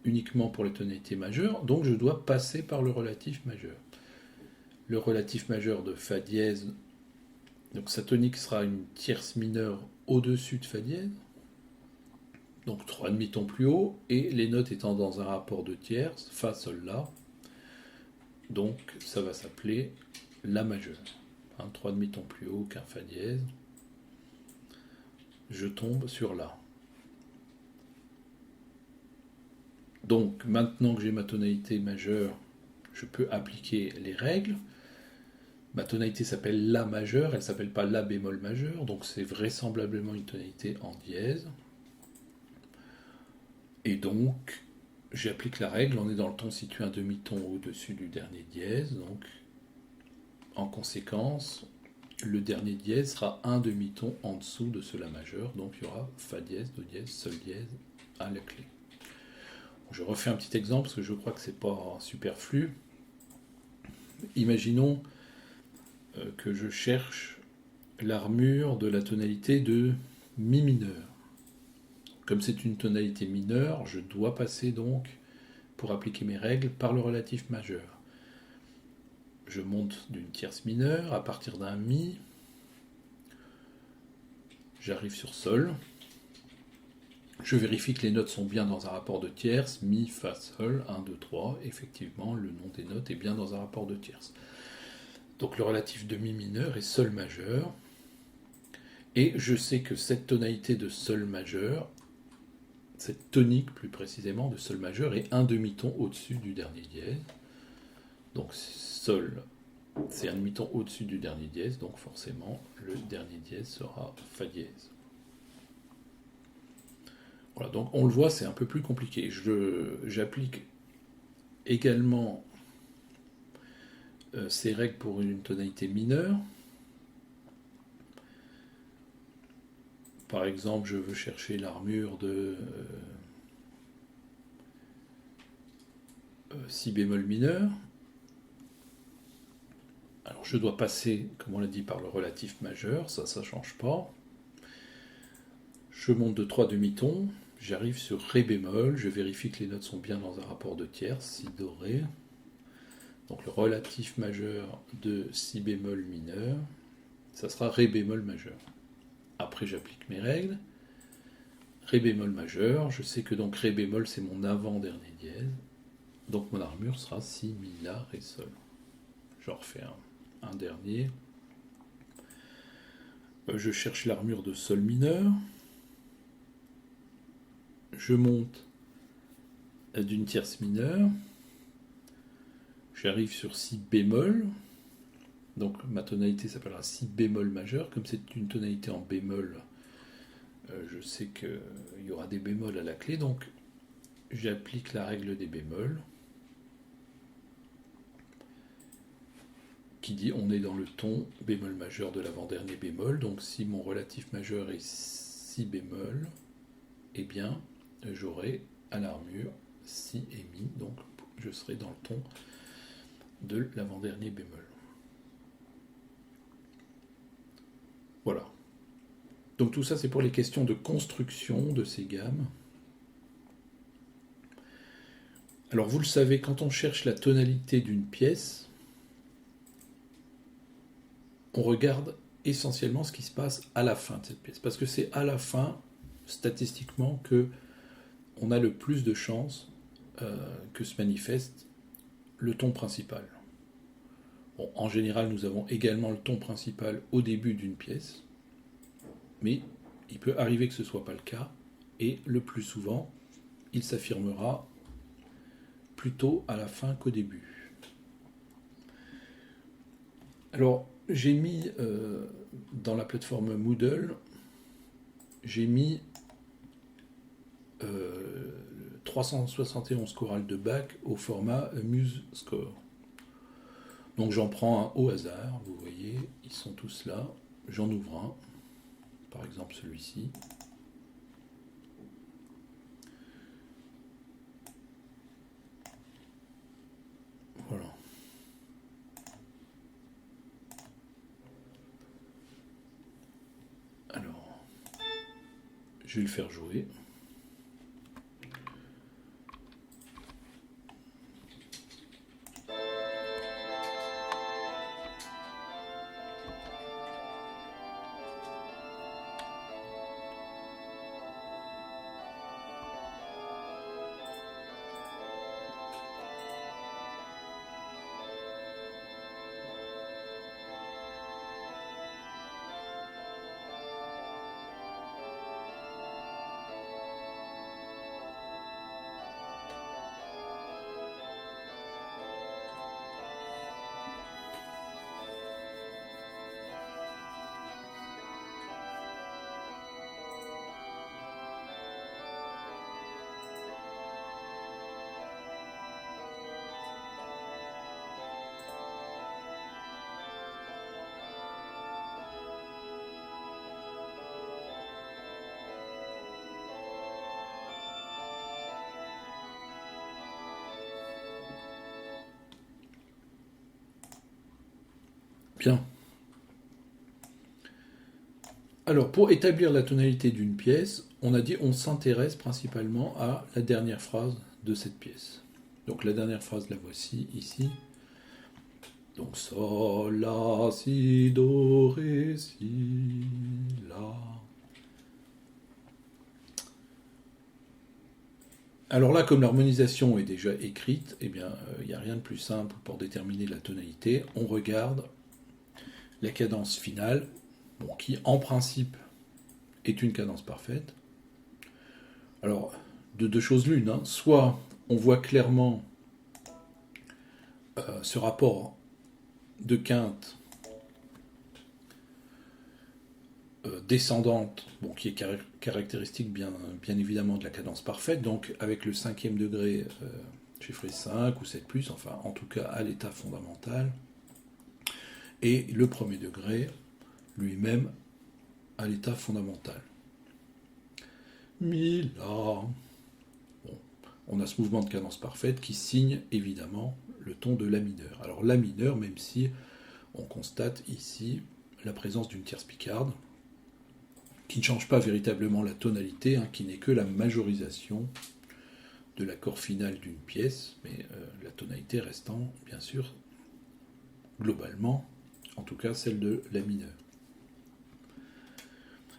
uniquement pour les tonalités majeures, donc je dois passer par le relatif majeur. Le relatif majeur de fa dièse, donc sa tonique sera une tierce mineure au-dessus de fa dièse, donc 3 demi-tons plus haut, et les notes étant dans un rapport de tierces, fa, sol, la, donc ça va s'appeler la majeure. 3 demi-tons plus haut qu'un fa dièse, je tombe sur la. Donc maintenant que j'ai ma tonalité majeure, je peux appliquer les règles. Ma tonalité s'appelle la majeure, elle ne s'appelle pas la bémol majeur, donc c'est vraisemblablement une tonalité en dièse. Et donc j'applique la règle, on est dans le ton situé un demi-ton au-dessus du dernier dièse, donc en conséquence, le dernier dièse sera un demi-ton en dessous de ce la majeur, donc il y aura fa dièse, do dièse, sol dièse à la clé. Je refais un petit exemple parce que je crois que c'est pas superflu. Imaginons que je cherche l'armure de la tonalité de mi mineur. Comme c'est une tonalité mineure, je dois passer donc pour appliquer mes règles par le relatif majeur. Je monte d'une tierce mineure à partir d'un mi. J'arrive sur sol. Je vérifie que les notes sont bien dans un rapport de tierce. Mi, fa, sol, 1, 2, 3. Effectivement, le nom des notes est bien dans un rapport de tierce. Donc le relatif de mi mineur est sol majeur. Et je sais que cette tonalité de sol majeur, cette tonique plus précisément de sol majeur, est un demi-ton au-dessus du dernier dièse. Donc sol, c'est un demi-ton au-dessus du dernier dièse, donc forcément le dernier dièse sera fa dièse. Voilà, donc on le voit, c'est un peu plus compliqué. J'applique également ces règles pour une tonalité mineure. Par exemple, je veux chercher l'armure de si bémol mineur. Alors je dois passer, comme on l'a dit, par le relatif majeur, ça ne change pas. Je monte de 3 demi-tons, j'arrive sur ré bémol, je vérifie que les notes sont bien dans un rapport de tierce, si do ré. Donc le relatif majeur de si bémol mineur, ça sera ré bémol majeur. Après j'applique mes règles. Ré bémol majeur, je sais que donc ré bémol c'est mon avant-dernier dièse. Donc mon armure sera si, mi, la, ré, sol. Je refais un dernier. Je cherche l'armure de sol mineur. Je monte d'une tierce mineure. J'arrive sur si bémol. Donc ma tonalité s'appellera si bémol majeur. Comme c'est une tonalité en bémol, je sais qu'il y aura des bémols à la clé. Donc j'applique la règle des bémols, qui dit on est dans le ton bémol majeur de l'avant-dernier bémol. Donc si mon relatif majeur est si bémol, eh bien j'aurai à l'armure si et mi. Donc je serai dans le ton de l'avant-dernier bémol. Voilà. Donc tout ça c'est pour les questions de construction de ces gammes. Alors vous le savez, quand on cherche la tonalité d'une pièce, on regarde essentiellement ce qui se passe à la fin de cette pièce. Parce que c'est à la fin, statistiquement, que on a le plus de chances que se manifeste le ton principal. Bon, en général, nous avons également le ton principal au début d'une pièce, mais il peut arriver que ce ne soit pas le cas, et le plus souvent, il s'affirmera plutôt à la fin qu'au début. Alors, j'ai mis dans la plateforme Moodle, j'ai mis 371 chorales de Bach au format MuseScore. Donc j'en prends un au hasard, vous voyez, ils sont tous là. J'en ouvre un, par exemple celui-ci. Voilà. Alors, je vais le faire jouer. Bien. Alors, pour établir la tonalité d'une pièce, on a dit on s'intéresse principalement à la dernière phrase de cette pièce. Donc la dernière phrase, la voici ici. Donc sol, la, si, do, ré, si, la. Alors là, comme l'harmonisation est déjà écrite, eh bien, il n'y a rien de plus simple pour déterminer la tonalité. On regarde la cadence finale, bon, qui en principe est une cadence parfaite. Alors, de deux choses l'une, hein. Soit on voit clairement ce rapport de quinte descendante, bon, qui est caractéristique bien évidemment de la cadence parfaite, donc avec le cinquième degré chiffré 5 ou 7 plus, enfin en tout cas à l'état fondamental, et le premier degré lui-même à l'état fondamental. Mi, la. Bon, on a ce mouvement de cadence parfaite qui signe évidemment le ton de la mineur. Alors la mineur, même si on constate ici la présence d'une tierce picarde, qui ne change pas véritablement la tonalité, hein, qui n'est que la majorisation de l'accord final d'une pièce, mais la tonalité restant, bien sûr, globalement, en tout cas celle de la mineure.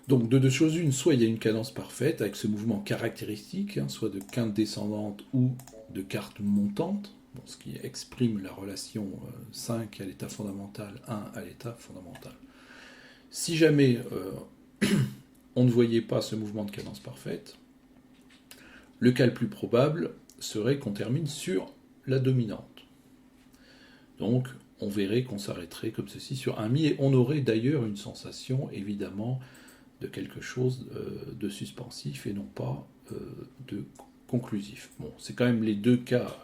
Donc de deux choses une, soit il y a une cadence parfaite avec ce mouvement caractéristique, hein, soit de quinte descendante ou de quarte montante, bon, ce qui exprime la relation 5 à l'état fondamental, 1 à l'état fondamental. Si jamais on ne voyait pas ce mouvement de cadence parfaite, le cas le plus probable serait qu'on termine sur la dominante. Donc on verrait qu'on s'arrêterait comme ceci sur un mi, et on aurait d'ailleurs une sensation évidemment de quelque chose de suspensif et non pas de conclusif. Bon, c'est quand même les deux cas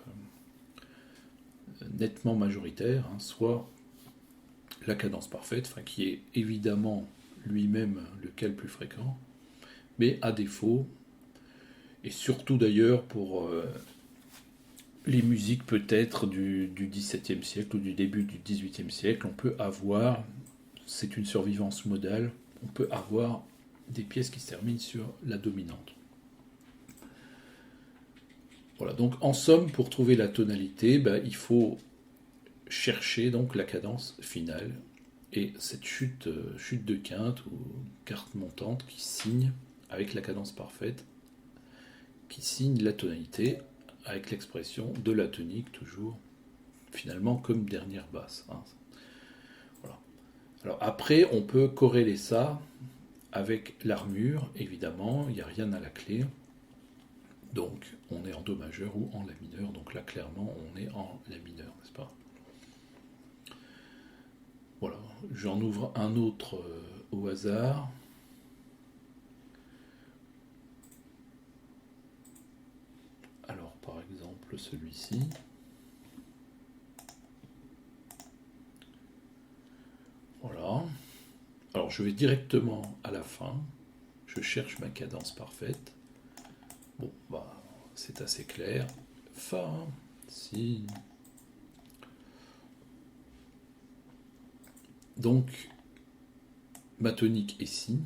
nettement majoritaires, hein, soit la cadence parfaite, enfin, qui est évidemment lui-même le cas le plus fréquent, mais à défaut, et surtout d'ailleurs pour les musiques peut-être du XVIIe siècle ou du début du XVIIIe siècle, on peut avoir, c'est une survivance modale, on peut avoir des pièces qui se terminent sur la dominante. Voilà, donc en somme, pour trouver la tonalité, il faut chercher donc la cadence finale et cette chute de quinte ou quarte montante qui signe avec la cadence parfaite, qui signe la tonalité avec l'expression de la tonique toujours finalement comme dernière basse. Hein. Voilà. Alors après, on peut corréler ça avec l'armure, évidemment, il n'y a rien à la clé. Donc on est en Do majeur ou en La mineur. Donc là, clairement, on est en La mineur, n'est-ce pas? Voilà, j'en ouvre un autre au hasard. Alors, par exemple, celui-ci. Voilà. Alors, je vais directement à la fin. Je cherche ma cadence parfaite. Bon, c'est assez clair. Fa, si. Donc, ma tonique est si.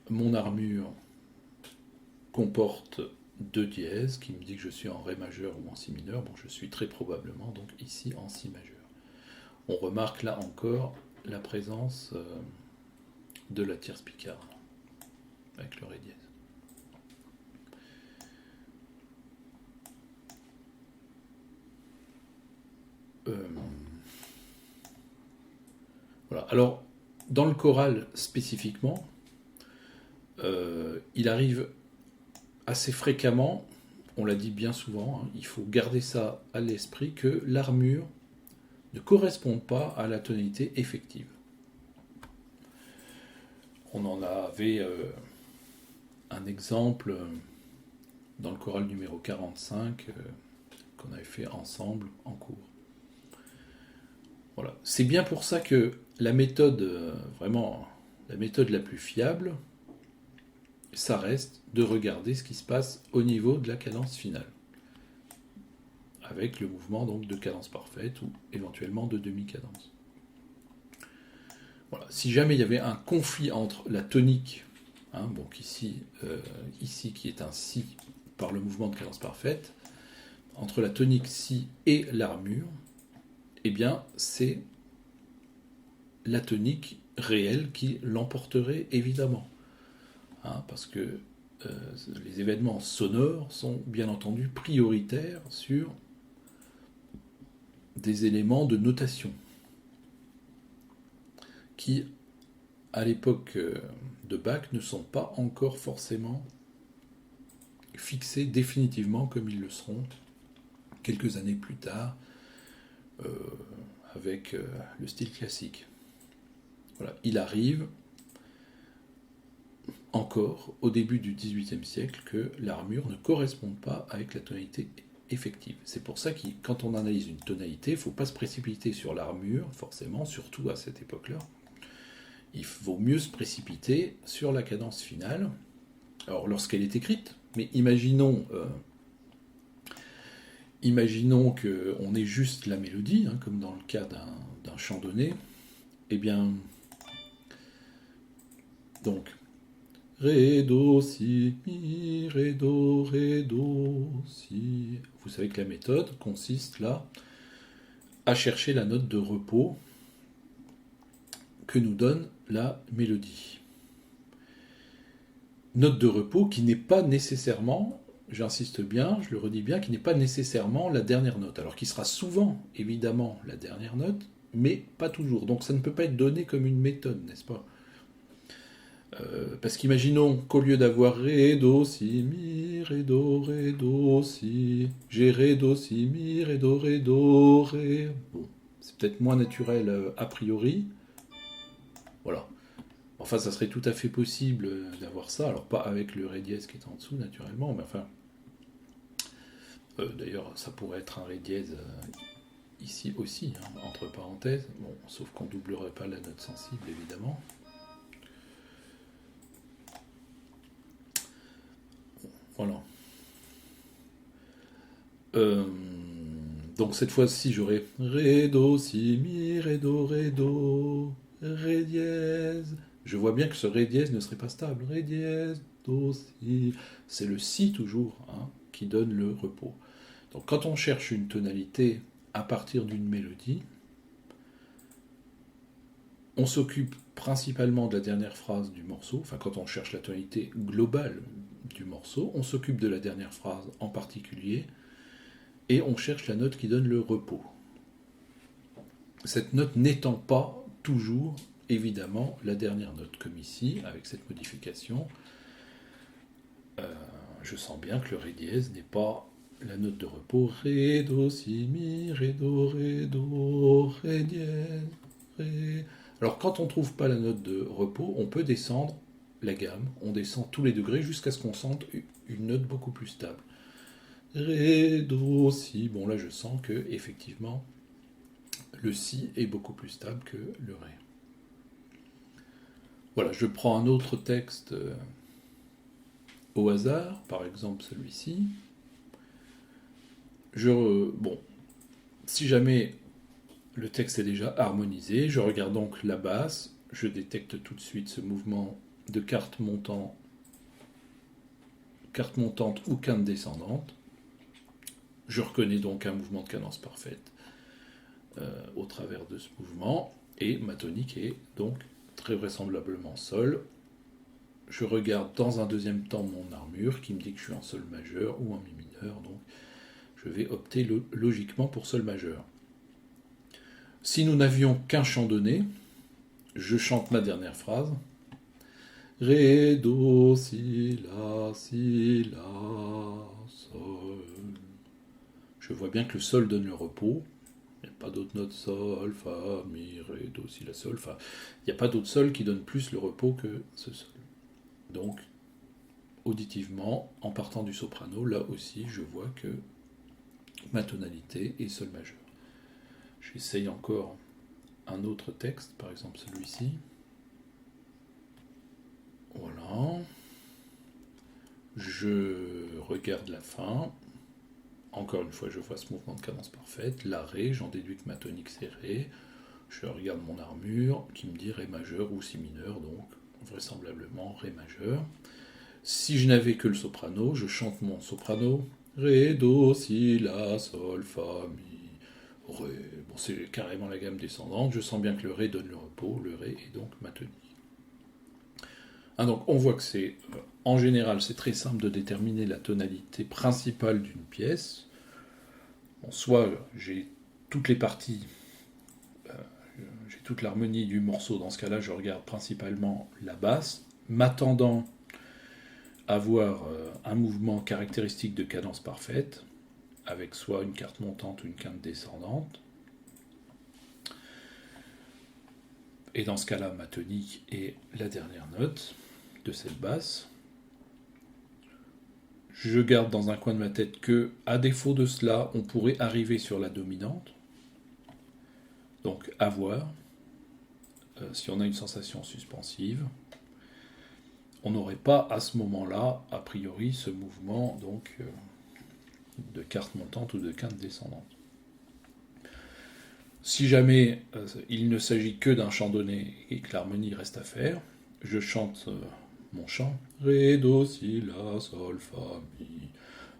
Mon armure comporte 2 dièses qui me dit que je suis en Ré majeur ou en Si mineur. Bon, je suis très probablement donc ici en Si majeur. On remarque là encore la présence de la tierce picarde avec le Ré dièse. Voilà. Alors, dans le choral spécifiquement, il arrive assez fréquemment, on l'a dit bien souvent, hein, il faut garder ça à l'esprit, que l'armure ne correspond pas à la tonalité effective. On en avait un exemple dans le choral numéro 45 qu'on avait fait ensemble en cours. Voilà. C'est bien pour ça que la méthode, vraiment, la méthode la plus fiable, ça reste de regarder ce qui se passe au niveau de la cadence finale, avec le mouvement donc de cadence parfaite ou éventuellement de demi-cadence. Voilà. Si jamais il y avait un conflit entre la tonique, hein, donc ici qui est un Si par le mouvement de cadence parfaite, entre la tonique si et l'armure, eh bien c'est la tonique réelle qui l'emporterait évidemment. Parce que les événements sonores sont bien entendu prioritaires sur des éléments de notation qui, à l'époque de Bach, ne sont pas encore forcément fixés définitivement comme ils le seront quelques années plus tard avec le style classique. Voilà, il arrive encore au début du XVIIIe siècle que l'armure ne corresponde pas avec la tonalité effective. C'est pour ça que quand on analyse une tonalité, il ne faut pas se précipiter sur l'armure, forcément, surtout à cette époque-là. Il vaut mieux se précipiter sur la cadence finale, alors lorsqu'elle est écrite, mais imaginons qu'on ait juste la mélodie, comme dans le cas d'un chant donné, eh bien, donc, Ré, Do, Si, Mi, Ré, Do, Si. Vous savez que la méthode consiste là à chercher la note de repos que nous donne la mélodie. Note de repos qui n'est pas nécessairement, j'insiste bien, je le redis bien, qui n'est pas nécessairement la dernière note. Alors qui sera souvent, évidemment, la dernière note, mais pas toujours. Donc ça ne peut pas être donné comme une méthode, n'est-ce pas ? Parce qu'imaginons qu'au lieu d'avoir Ré, Do, Si, Mi, Ré, Do, Si, j'ai Ré, Do, Si, Mi, Ré, Do, Ré. Bon, c'est peut-être moins naturel a priori. Voilà. Enfin, ça serait tout à fait possible d'avoir ça. Alors, pas avec le Ré dièse qui est en dessous, naturellement, mais enfin. D'ailleurs, ça pourrait être un Ré dièse ici aussi, entre parenthèses. Bon, sauf qu'on ne doublerait pas la note sensible, évidemment. Voilà. Donc cette fois-ci, j'aurai Ré, Do, Si, Mi, Ré, Do, Ré dièse. Je vois bien que ce Ré dièse ne serait pas stable. Ré dièse, Do, Si. C'est le Si toujours qui donne le repos. Donc quand on cherche une tonalité à partir d'une mélodie, on s'occupe principalement de la dernière phrase du morceau. Enfin, quand on cherche la tonalité globale du morceau, on s'occupe de la dernière phrase en particulier, et on cherche la note qui donne le repos. Cette note n'étant pas toujours, évidemment, la dernière note, comme ici, avec cette modification. Je sens bien que le Ré dièse n'est pas la note de repos. Ré, Do, Si, Mi, Ré, Do, Ré dièse, Ré. Alors quand on ne trouve pas la note de repos, on peut descendre la gamme, on descend tous les degrés jusqu'à ce qu'on sente une note beaucoup plus stable. Ré, Do, Si. Bon, là je sens que effectivement le Si est beaucoup plus stable que le Ré. Voilà, je prends un autre texte au hasard, par exemple celui-ci. Bon, si jamais le texte est déjà harmonisé, je regarde donc la basse, je détecte tout de suite ce mouvement de quinte montante ou quinte descendante. Je reconnais donc un mouvement de cadence parfaite au travers de ce mouvement, et ma tonique est donc très vraisemblablement Sol. Je regarde dans un deuxième temps mon armure qui me dit que je suis en Sol majeur ou en Mi mineur, donc je vais opter logiquement pour Sol majeur. Si nous n'avions qu'un chant donné, je chante ma dernière phrase. Ré, Do, Si, La, Sol. Je vois bien que le Sol donne le repos. Il n'y a pas d'autres notes Sol, Fa, Mi, Ré, Do, Si, La, Sol. Enfin, il n'y a pas d'autres Sol qui donnent plus le repos que ce Sol. Donc, auditivement, en partant du soprano, là aussi, je vois que ma tonalité est Sol majeur. J'essaye encore un autre texte, par exemple celui-ci. Voilà. Je regarde la fin. Encore une fois, je vois ce mouvement de cadence parfaite. La Ré, j'en déduis que ma tonique c'est Ré. Je regarde mon armure qui me dit Ré majeur ou Si mineur, donc vraisemblablement Ré majeur. Si je n'avais que le soprano, je chante mon soprano. Ré, do, si, la, sol, fa, mi, ré. Bon, c'est carrément la gamme descendante. Je sens bien que le ré donne le repos. Le ré est donc ma tonique. Ah, donc on voit que c'est, en général, c'est très simple de déterminer la tonalité principale d'une pièce. Bon, soit j'ai toutes les parties, euh, j'ai toute l'harmonie du morceau. Dans ce cas-là, je regarde principalement la basse, m'attendant à avoir un mouvement caractéristique de cadence parfaite, avec soit une quinte montante ou une quinte descendante. Et dans ce cas-là, ma tonique est la dernière note de cette basse. Je garde dans un coin de ma tête que, à défaut de cela, on pourrait arriver sur la dominante. Donc, à voir. Si on a une sensation suspensive, on n'aurait pas à ce moment-là, a priori, ce mouvement donc de quinte montante ou de quinte descendante. Si jamais il ne s'agit que d'un chant donné et que l'harmonie reste à faire, je chante mon chant. Ré, do, si, la, sol, fa, mi,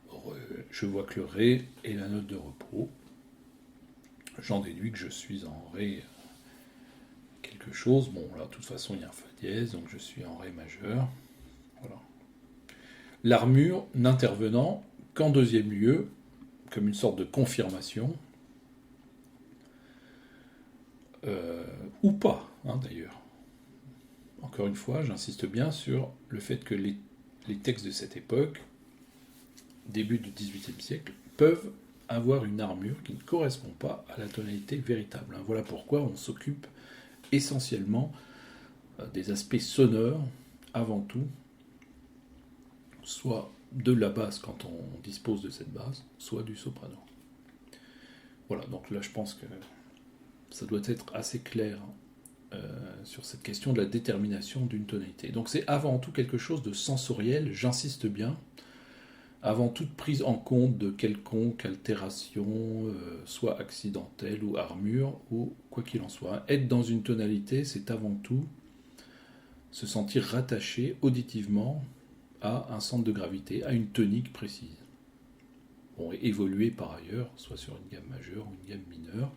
ré. Je vois que le ré est la note de repos. J'en déduis que je suis en ré quelque chose. Bon, là, de toute façon, il y a un fa dièse, donc je suis en ré majeur. Voilà. L'armure n'intervenant qu'en deuxième lieu, comme une sorte de confirmation, ou pas, hein, d'ailleurs. Encore une fois, j'insiste bien sur le fait que les textes de cette époque, début du XVIIIe siècle, peuvent avoir une armure qui ne correspond pas à la tonalité véritable. Voilà pourquoi on s'occupe essentiellement des aspects sonores avant tout, soit de la basse quand on dispose de cette basse, soit du soprano. Voilà, donc là je pense que ça doit être assez clair sur cette question de la détermination d'une tonalité. Donc c'est avant tout quelque chose de sensoriel, j'insiste bien, avant toute prise en compte de quelconque altération, soit accidentelle ou armure, ou quoi qu'il en soit. Être dans une tonalité, c'est avant tout se sentir rattaché auditivement à un centre de gravité, à une tonique précise. Bon, et évoluer par ailleurs, soit sur une gamme majeure ou une gamme mineure,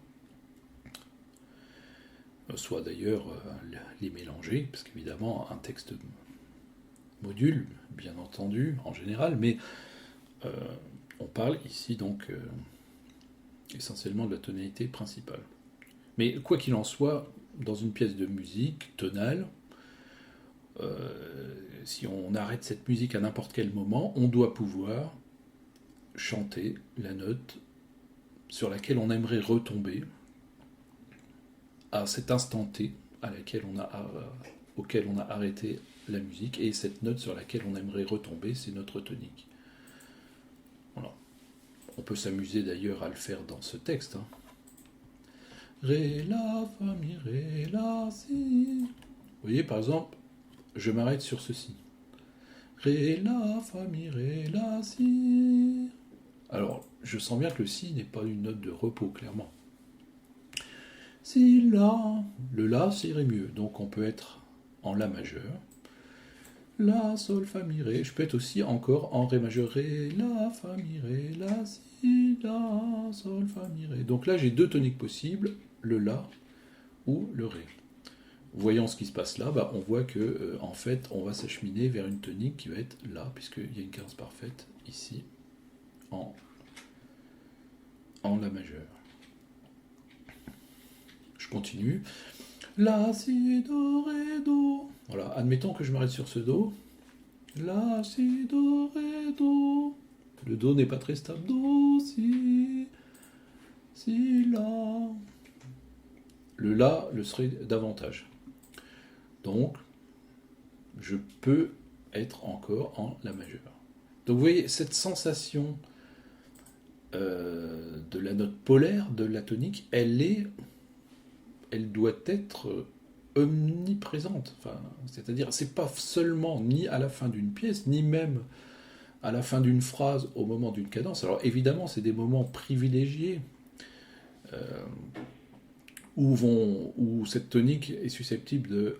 soit d'ailleurs les mélanger, parce qu'évidemment un texte module, bien entendu, en général, mais on parle ici donc essentiellement de la tonalité principale. Mais quoi qu'il en soit, dans une pièce de musique tonale, si on arrête cette musique à n'importe quel moment, on doit pouvoir chanter la note sur laquelle on aimerait retomber à cet instant T auquel on a arrêté la musique, et cette note sur laquelle on aimerait retomber, c'est notre tonique. Voilà. On peut s'amuser d'ailleurs à le faire dans ce texte. Ré, la, fa, mi, ré, la, si. Vous voyez, par exemple, je m'arrête sur ceci. Ré, la, fa, mi, ré, la, si. Alors, je sens bien que le si n'est pas une note de repos, clairement. Si, la. Le la, ça irait mieux. Donc, on peut être en la majeur. La, sol, fa, mi, ré. Je peux être aussi encore en ré majeur. Ré, la, fa, mi, ré, la, si, la, sol, fa, mi, ré. Donc là, j'ai deux toniques possibles, le la ou le ré. Voyons ce qui se passe là, on voit que en fait, on va s'acheminer vers une tonique qui va être là, puisqu'il y a une cadence parfaite ici, en la majeure. Je continue. La, si, do, ré, do. Voilà, admettons que je m'arrête sur ce do. La, si, do, ré, do. Le do n'est pas très stable. Do, si, la. Le la le serait davantage. Donc, je peux être encore en la majeure. Donc vous voyez, cette sensation de la note polaire de la tonique, elle doit être omniprésente. Enfin, c'est-à-dire, c'est pas seulement ni à la fin d'une pièce, ni même à la fin d'une phrase au moment d'une cadence. Alors évidemment, c'est des moments privilégiés où cette tonique est susceptible de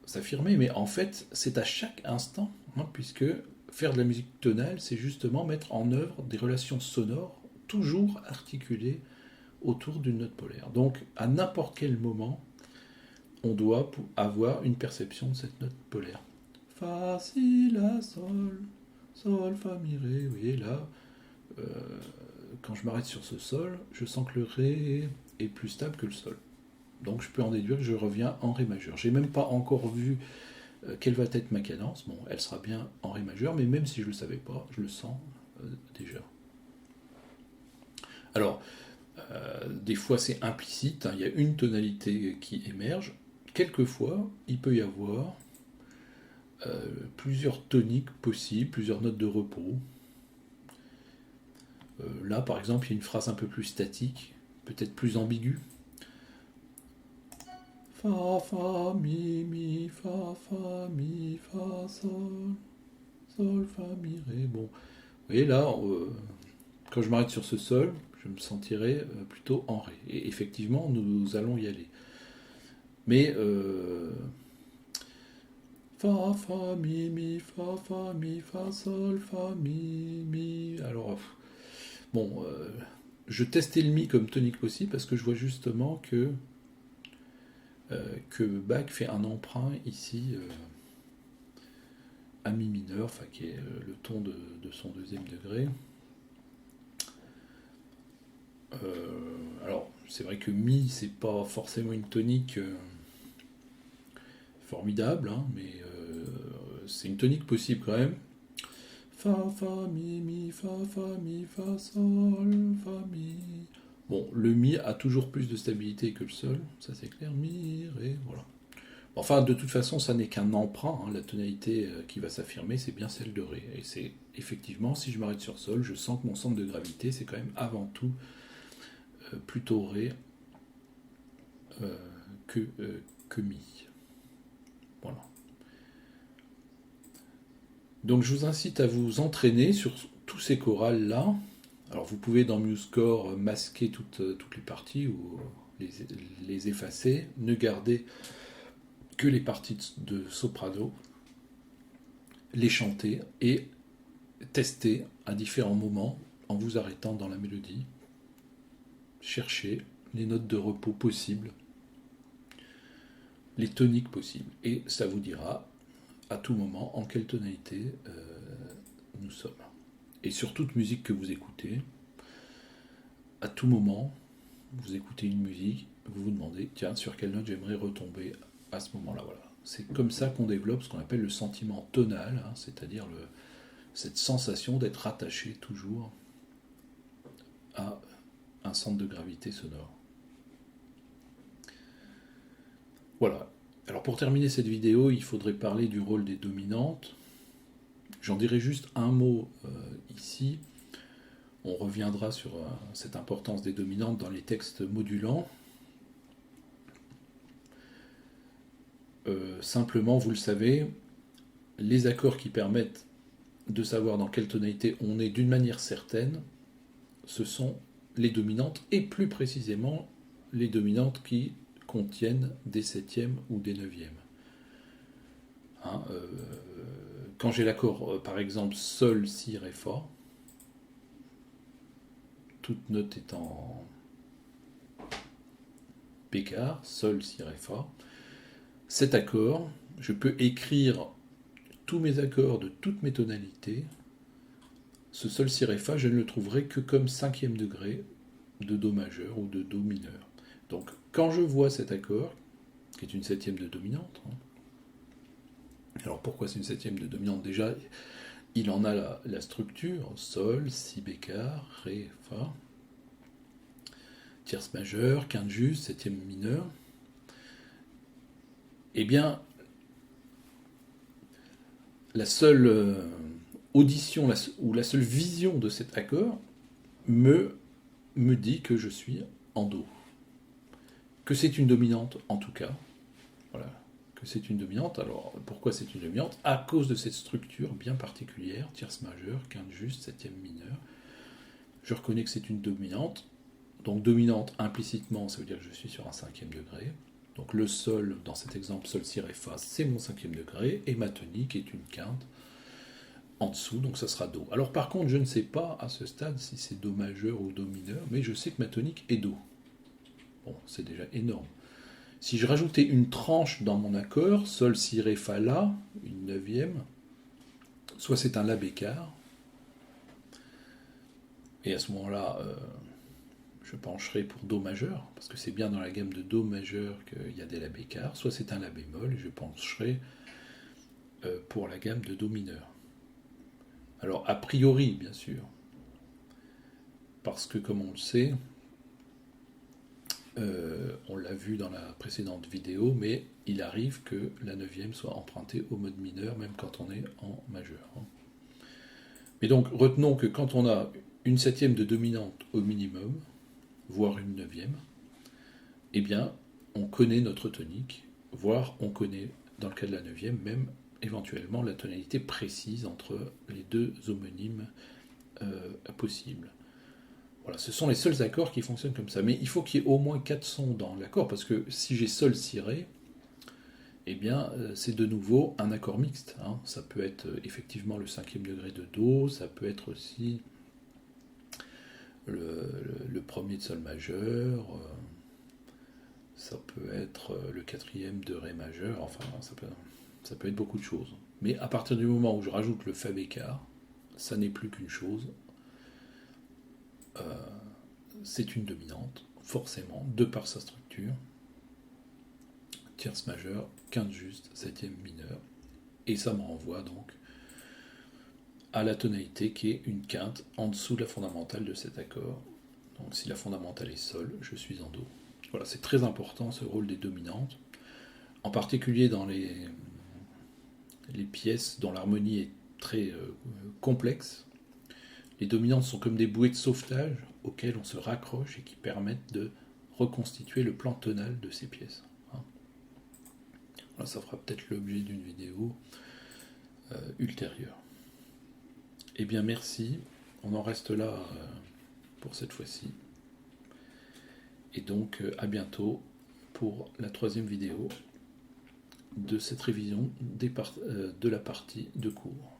s'affirmer, mais en fait, c'est à chaque instant, hein, puisque faire de la musique tonale, c'est justement mettre en œuvre des relations sonores toujours articulées autour d'une note polaire. Donc, à n'importe quel moment, on doit avoir une perception de cette note polaire. Fa, si, la, sol, sol, fa, mi, ré. Vous voyez là, quand je m'arrête sur ce sol, je sens que le ré est plus stable que le sol. Donc je peux en déduire que je reviens en ré majeur. J'ai même pas encore vu quelle va être ma cadence. Bon, elle sera bien en ré majeur, mais même si je ne le savais pas, je le sens déjà. Alors, des fois c'est implicite, hein, il y a une tonalité qui émerge. Quelquefois, il peut y avoir plusieurs toniques possibles, plusieurs notes de repos. Là, par exemple, il y a une phrase un peu plus statique, peut-être plus ambiguë. Fa, fa, mi, fa, mi, fa, sol, fa, mi, ré. Bon, vous voyez là, quand je m'arrête sur ce sol, je me sentirai plutôt en ré. Et effectivement, nous allons y aller. Mais fa, fa, mi, fa, sol, fa, mi. Alors, bon, je testais le mi comme tonique possible parce que je vois justement que Bach fait un emprunt ici à mi mineur, enfin qui est le ton de son deuxième degré. Alors, c'est vrai que mi, c'est pas forcément une tonique formidable, hein, mais c'est une tonique possible quand même. Fa, fa, mi, fa, sol, fa, mi. Bon, le mi a toujours plus de stabilité que le sol, ça c'est clair. Mi, ré, voilà. Enfin, de toute façon, ça n'est qu'un emprunt. Hein. La tonalité qui va s'affirmer, c'est bien celle de ré. Et c'est effectivement, si je m'arrête sur sol, je sens que mon centre de gravité, c'est quand même avant tout plutôt ré que mi. Voilà. Donc je vous incite à vous entraîner sur tous ces chorales-là. Alors vous pouvez dans MuseScore masquer toutes les parties ou les effacer, ne garder que les parties de soprano, les chanter et tester à différents moments en vous arrêtant dans la mélodie. Chercher les notes de repos possibles, les toniques possibles. Et ça vous dira à tout moment en quelle tonalité nous sommes. Et sur toute musique que vous écoutez, à tout moment, vous écoutez une musique, vous vous demandez, tiens, sur quelle note j'aimerais retomber à ce moment-là. Voilà. C'est comme ça qu'on développe ce qu'on appelle le sentiment tonal, hein, c'est-à-dire cette sensation d'être attaché toujours à un centre de gravité sonore. Voilà. Alors pour terminer cette vidéo, il faudrait parler du rôle des dominantes. J'en dirai juste un mot ici. On reviendra sur cette importance des dominantes dans les textes modulants. Simplement, vous le savez, les accords qui permettent de savoir dans quelle tonalité on est d'une manière certaine, ce sont les dominantes, et plus précisément les dominantes qui contiennent des septièmes ou des neuvièmes. Hein, quand j'ai l'accord, par exemple, Sol, Si, Ré, Fa, toute note étant bécard, Sol, Si, Ré, Fa, cet accord, je peux écrire tous mes accords de toutes mes tonalités. Ce Sol, Si, Ré, Fa, je ne le trouverai que comme cinquième degré de Do majeur ou de Do mineur. Donc, quand je vois cet accord, qui est une septième de dominante, hein, alors pourquoi c'est une septième de dominante? Déjà, il en a la structure, Sol, Si bécard, Ré, Fa, tierce majeure, quinte juste, septième mineur. Eh bien, la seule audition ou la seule vision de cet accord me dit que je suis en Do. Que c'est une dominante en tout cas. Voilà. Que c'est une dominante. Alors, pourquoi c'est une dominante? À cause de cette structure bien particulière, tierce majeure, quinte juste, septième mineur. Je reconnais que c'est une dominante. Donc dominante implicitement, ça veut dire que je suis sur un cinquième degré. Donc le sol, dans cet exemple, sol, si, ré, fa, c'est mon cinquième degré, et ma tonique est une quinte en dessous, donc ça sera do. Alors par contre, je ne sais pas à ce stade si c'est do majeur ou do mineur, mais je sais que ma tonique est do. Bon, c'est déjà énorme. Si je rajoutais une tranche dans mon accord, sol, si, ré, fa, la, une neuvième, soit c'est un la bécard, et à ce moment-là, je pencherai pour do majeur, parce que c'est bien dans la gamme de do majeur qu'il y a des la bécard, soit c'est un la bémol, et je pencherai pour la gamme de do mineur. Alors, a priori, bien sûr, parce que comme on le sait, on l'a vu dans la précédente vidéo, mais il arrive que la neuvième soit empruntée au mode mineur, même quand on est en majeur. Mais donc, retenons que quand on a une septième de dominante au minimum, voire une neuvième, eh bien, on connaît notre tonique, voire on connaît, dans le cas de la neuvième, même éventuellement la tonalité précise entre les deux homonymes possibles. Voilà, ce sont les seuls accords qui fonctionnent comme ça. Mais il faut qu'il y ait au moins 4 sons dans l'accord, parce que si j'ai sol, si, ré, eh bien, c'est de nouveau un accord mixte. Hein. Ça peut être effectivement le cinquième degré de do, ça peut être aussi le premier de sol majeur, ça peut être le quatrième de ré majeur, enfin, ça peut être beaucoup de choses. Mais à partir du moment où je rajoute le fa bécard, ça n'est plus qu'une chose. C'est une dominante, forcément, de par sa structure. Tierce majeure, quinte juste, septième mineure. Et ça me renvoie donc à la tonalité qui est une quinte en dessous de la fondamentale de cet accord. Donc si la fondamentale est sol, je suis en do. Voilà, c'est très important ce rôle des dominantes, en particulier dans les pièces dont l'harmonie est très complexe. Les dominantes sont comme des bouées de sauvetage auxquelles on se raccroche et qui permettent de reconstituer le plan tonal de ces pièces. Voilà, ça fera peut-être l'objet d'une vidéo ultérieure. Eh bien merci, on en reste là pour cette fois-ci. Et donc à bientôt pour la troisième vidéo de cette révision de la partie de cours.